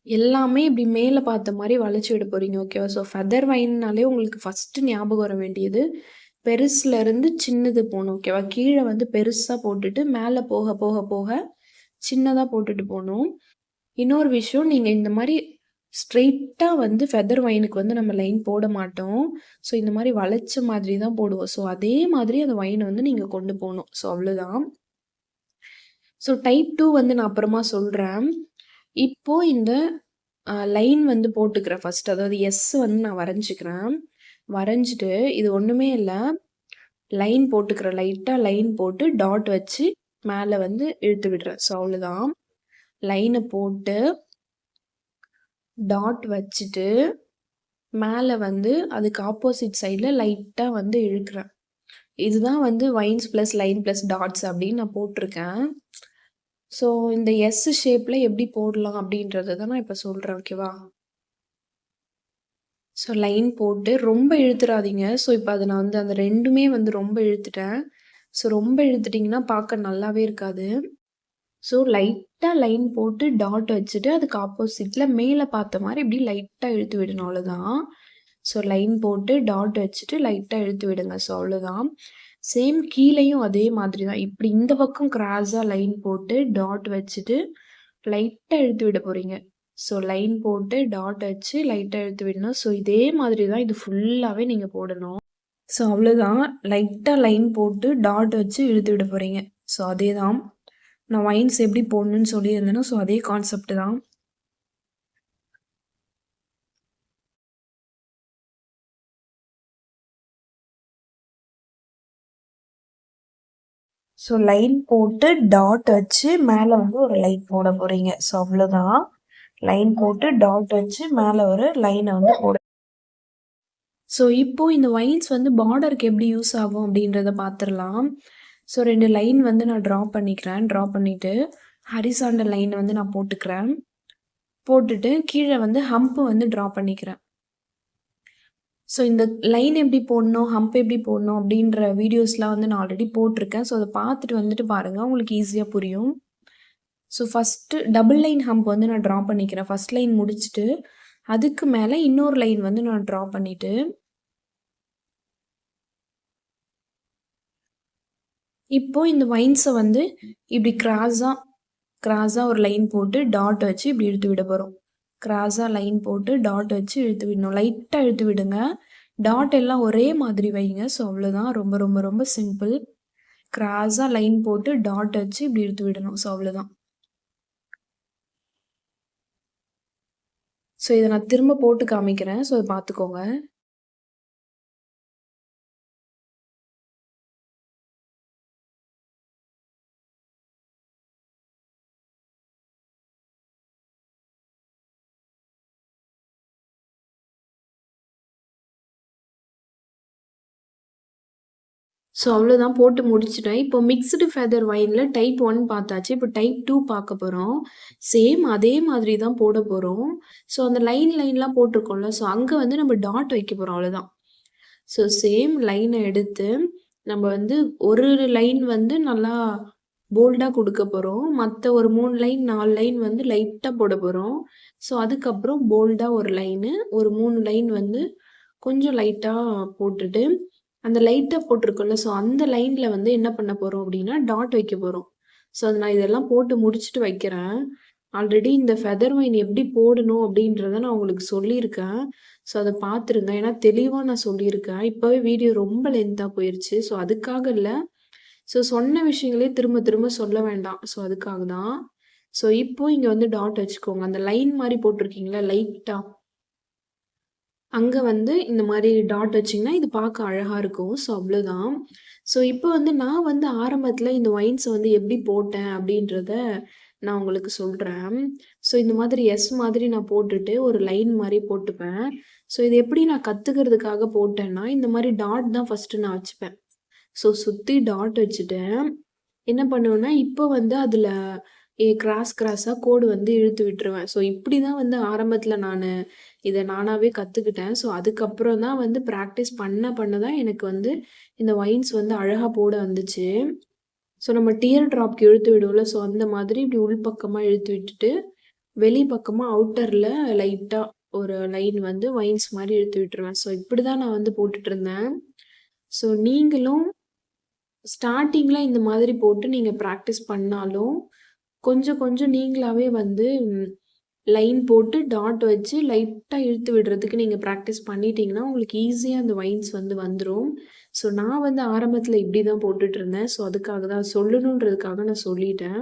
எல்லாமே இப்படி மேல பார்த்த மாரி வளைச்சு விட போறீங்க. ஓகேவா? ஸோ ஃபெதர் வைன்னாலே உங்களுக்கு ஃபர்ஸ்ட்டு ஞாபகம் வர வேண்டியது, பெருசுல இருந்து சின்னது போணும். ஓகேவா? கீழ வந்து பெருசா போட்டுட்டு, மேல போக போக போக சின்னதா போட்டுட்டு போணும். இன்னொரு விஷயம், நீங்க இந்த மாரி ஸ்ட்ரெய்ட்டா வந்து ஃபெதர் வைனுக்கு வந்து நம்ம லைன் போட மாட்டோம். ஸோ இந்த மாரி வளைச்ச மாதிரி தான் போடுவோம். ஸோ அதே மாதிரி அந்த வைன வந்து நீங்க கொண்டு போணும். ஸோ அவ்வளோதான். ஸோ டைப் 2 வந்து நான் அப்புறமா சொல்றேன். இப்போ இந்த லைன் வந்து போட்டுக்கிறேன் ஃபர்ஸ்ட். அதாவது எஸ் வந்து நான் வரைஞ்சுக்கிறேன். வரைஞ்சுட்டு இது ஒண்ணுமே இல்ல. லைன் போட்டுக்கிறேன். லைட்டா லைன் போட்டு டாட் வச்சு மேல வந்து இழுத்து விடுறேன். ஸோ அவ்வளோதான். லைன போட்டு, டாட் வச்சுட்டு, மேல வந்து அதுக்கு ஆப்போசிட் சைட்ல லைட்டா வந்து இழுக்கிறேன். இதுதான் வந்து veins plus line plus dots அப்படின்னு நான் போட்டிருக்கேன். ஸோ இந்த எஸ் ஷேப்ல எப்படி போடலாம் அப்படின்றத தான் நான் இப்ப சொல்றேன். ஓகேவா? ஸோ லைன் போட்டு ரொம்ப இழுத்துறாதீங்க. ஸோ இப்ப அத நான் வந்து அந்த 2மே வந்து ரொம்ப இழுத்துட்டேன். ஸோ ரொம்ப இழுத்துட்டீங்கன்னா பார்க்க நல்லாவே இருக்காது. ஸோ லைட்டா லைன் போட்டு டாட் வச்சுட்டு, அதுக்கு ஆப்போசிட்ல மேல பார்த்த மாரி இப்படி லைட்டா இழுத்து விடணும். அவ்வளோதான். ஸோ லைன் போட்டு டாட் வச்சுட்டு லைட்டா இழுத்து விடுங்க. ஸோ அவ்வளோதான். சேம் கீழேயும் அதே மாதிரி தான். இப்படி இந்த பக்கம் கிராஸா லைன் போட்டு டாட் வச்சுட்டு லைட்டா இழுத்து விட போறீங்க. ஸோ லைன் போட்டு டாட் வச்சு லைட்டா இழுத்து விடணும். ஸோ இதே மாதிரி தான் இது ஃபுல்லாவே நீங்க போடணும். ஸோ அவ்வளோதான். லைட்டா லைன் போட்டு டாட் வச்சு இழுத்து விட போறீங்க. ஸோ அதேதான். நான் வைன்ஸ் எப்படி போடணும்னு சொல்லியிருந்தேனோ, ஸோ அதே கான்செப்ட் தான். ஸோ லைன் போட்டு டாட் வச்சு மேலே வந்து ஒரு லைன் போட போறீங்க. ஸோ அவ்வளோதான். லைன் போட்டு டாட் வச்சு மேலே ஒரு லைனை வந்து போட. ஸோ இப்போ இந்த வைன்ஸ் வந்து பார்டருக்கு எப்படி யூஸ் ஆகும் அப்படின்றத பார்த்துடலாம். ஸோ 2 லைன் வந்து நான் ட்ரா பண்ணிக்கிறேன். ட்ரா பண்ணிவிட்டு ஹரிசாண்டல் லைன் வந்து நான் போட்டுக்கிறேன். போட்டுட்டு கீழே வந்து ஹம்ப் வந்து ட்ரா பண்ணிக்கிறேன். ஸோ இந்த லைன் எப்படி போடணும், ஹம்ப் எப்படி போடணும் அப்படின்ற வீடியோஸ்லாம் வந்து நான் ஆல்ரெடி போட்டிருக்கேன். ஸோ அதை பார்த்துட்டு வந்துட்டு பாருங்கள், உங்களுக்கு ஈஸியாக புரியும். So first double line hump வந்து நான் ட்ரா பண்ணிக்கிறேன். ஃபஸ்ட் லைன் முடிச்சுட்டு அதுக்கு மேலே இன்னொரு லைன் வந்து நான் ட்ரா பண்ணிவிட்டு இப்போ இந்த வைன்ஸை வந்து இப்படி கிராஸாக ஒரு லைன் போட்டு டாட் வச்சு இப்படி இழுத்து விட போகிறோம். கிராஸாக லைன் போட்டு டாட் வச்சு இழுத்து விடணும். லைட்டாக இழுத்து விடுங்க. டாட் எல்லாம் ஒரே மாதிரி வைங்க. ஸோ அவ்வளோதான். ரொம்ப ரொம்ப ரொம்ப சிம்பிள். கிராஸாக லைன் போட்டு டாட் வச்சு இப்படி இழுத்து விடணும். ஸோ அவ்வளோதான். ஸோ இதை நான் திரும்ப போட்டு காமிக்கிறேன். ஸோ அதை பார்த்துக்கோங்க. ஸோ அவ்வளோதான், போட்டு முடிச்சுட்டேன். இப்போ மிக்ஸ்டு ஃபெதர் வைன்ல டைப் 1 பார்த்தாச்சு. இப்போ டைப் 2 பார்க்க போறோம். சேம் அதே மாதிரி தான் போட போறோம். ஸோ அந்த லைன்லாம் போட்டிருக்கோம்ல, ஸோ அங்க வந்து நம்ம டாட் வைக்க போறோம். அவ்வளோதான். ஸோ சேம் லைனை எடுத்து நம்ம வந்து ஒரு லைன் வந்து நல்லா போல்டா குடுக்க போறோம். மத்த ஒரு 3 லைன், 4 லைன் வந்து லைட்டா போட போறோம். ஸோ அதுக்கப்புறம் போல்டா ஒரு லைனு, ஒரு 3 லைன் வந்து கொஞ்சம் லைட்டா போட்டுட்டு அந்த லைட்டா போட்டிருக்கோம்ல, ஸோ அந்த லைன்ல வந்து என்ன பண்ண போறோம் அப்படின்னா, டாட் வைக்க போறோம். ஸோ அது நான் இதெல்லாம் போட்டு முடிச்சுட்டு வைக்கிறேன். ஆல்ரெடி இந்த ஃபெதர் வைன் எப்படி போடணும் அப்படின்றத நான் உங்களுக்கு சொல்லியிருக்கேன். ஸோ அத பார்த்துருங்க. ஏன்னா தெளிவா நான் சொல்லியிருக்கேன். இப்பவே வீடியோ ரொம்ப லென்த்தா போயிருச்சு. ஸோ அதுக்காக இல்ல. ஸோ சொன்ன விஷயங்களே திரும்ப திரும்ப சொல்ல வேண்டாம். ஸோ அதுக்காக தான். ஸோ இப்போ இங்க வந்து டாட் வச்சுக்கோங்க. அந்த லைன் மாரி போட்டிருக்கீங்கல்ல லைட்டா. அங்க வந்து இந்த மாரி டாட் வச்சீங்கன்னா, இது பார்க்க அழகா இருக்கும். ஸோ அவ்வளோதான். ஸோ இப்போ வந்து நான் வந்து ஆரம்பத்தில இந்த ஒயின்ஸ வந்து எப்படி போட்டேன் அப்படின்றத நான் உங்களுக்கு சொல்றேன். ஸோ இந்த மாதிரி எஸ் மாதிரி நான் போட்டுட்டு ஒரு லைன் மாரி போட்டுப்பேன். ஸோ இது எப்படி நான் கத்துக்கிறதுக்காக போட்டேன்னா, இந்த மாரி டாட் தான் ஃபர்ஸ்ட்டு நான் வச்சுப்பேன். ஸோ சுத்தி டாட் வச்சுட்டு என்ன பண்ணுவேன்னா, இப்போ வந்து அதில கிராஸா கோடு வந்து இழுத்து விட்டுருவேன். ஸோ இப்படி தான் வந்து ஆரம்பத்தில நானு இத நானாவே கத்துக்கிட்டேன். ஸோ அதுக்கப்புறம் தான் வந்து பிராக்டிஸ் பண்ண தான் எனக்கு வந்து இந்த ஒயின்ஸ் வந்து அழகா போட வந்துச்சு. ஸோ நம்ம டியர் ட்ராப்க்கு இழுத்து விடுவோம்ல, ஸோ அந்த மாதிரி இப்படி உள்பக்கமா இழுத்து விட்டுட்டு, வெளி பக்கமா அவுட்டர்ல லைட்டா ஒரு லைன் வந்து ஒயின்ஸ் மாரி இழுத்து விட்டுருவேன். ஸோ இப்படி தான் நான் வந்து போட்டுட்டு இருந்தேன். ஸோ நீங்களும் ஸ்டார்ட்டிங்ல இந்த மாதிரி போட்டு நீங்க பிராக்டிஸ் பண்ணாலும், கொஞ்சம் கொஞ்சம் நீங்களாவே வந்து லைன் போட்டு டாட் வச்சு லைட்டா இழுத்து விடுறதுக்கு நீங்க பிராக்டிஸ் பண்ணிட்டீங்கன்னா, உங்களுக்கு ஈஸியா அந்த வைன்ஸ் வந்து வந்துரும். ஸோ நான் வந்து ஆரம்பத்தில இப்படி தான் போட்டுட்டு இருந்தேன். ஸோ அதுக்காக தான் சொல்லணுன்றதுக்காக நான் சொல்லிட்டேன்.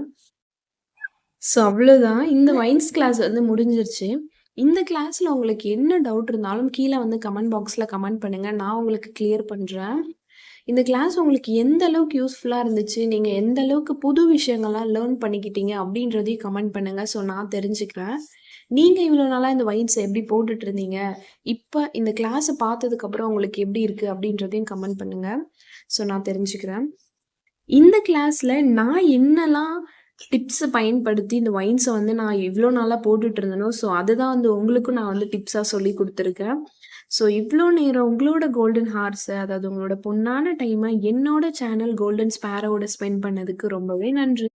ஸோ அவ்வளோதான். இந்த வைன்ஸ் கிளாஸ் வந்து முடிஞ்சிருச்சு. இந்த கிளாஸ்ல உங்களுக்கு என்ன டவுட் இருந்தாலும் கீழ வந்து கமெண்ட் பாக்ஸ்ல கமெண்ட் பண்ணுங்க. நான் உங்களுக்கு கிளியர் பண்றேன். இந்த கிளாஸ் உங்களுக்கு எந்த அளவுக்கு யூஸ்ஃபுல்லா இருந்துச்சு? நீங்க எந்த அளவுக்கு புது விஷயங்கள்லாம் லேர்ன் பண்ணிக்கிட்டீங்க? அப்படின்றதையும் கமெண்ட் பண்ணுங்க. ஸோ நான் தெரிஞ்சுக்கிறேன். நீங்க இவ்வளோ நாளா இந்த வைன்ஸ எப்படி போட்டுட்டு இருந்தீங்க? இப்ப இந்த கிளாஸ பார்த்ததுக்கப்புறம் உங்களுக்கு எப்படி இருக்கு? அப்படின்றதையும் கமெண்ட் பண்ணுங்க. ஸோ நான் தெரிஞ்சுக்கிறேன். இந்த கிளாஸ்ல நான் என்னலாம் டிப்ஸ பயன்படுத்தி இந்த வைன்ஸ வந்து நான் இவ்ளோ நாளா போட்டுட்டு இருந்தேனோ, ஸோ அதுதான் வந்து உங்களுக்கும் நான் வந்து டிப்ஸா சொல்லிக் குடுத்துருக்கேன். ஸோ இவ்ளோ நேரம் உங்களோட கோல்டன் ஹார்ஸ, அதாவது உங்களோட பொன்னான டைம என்னோட சேனல் கோல்டன் ஸ்பேரோட ஸ்பெண்ட் பண்ணதுக்கு ரொம்பவே நன்றி.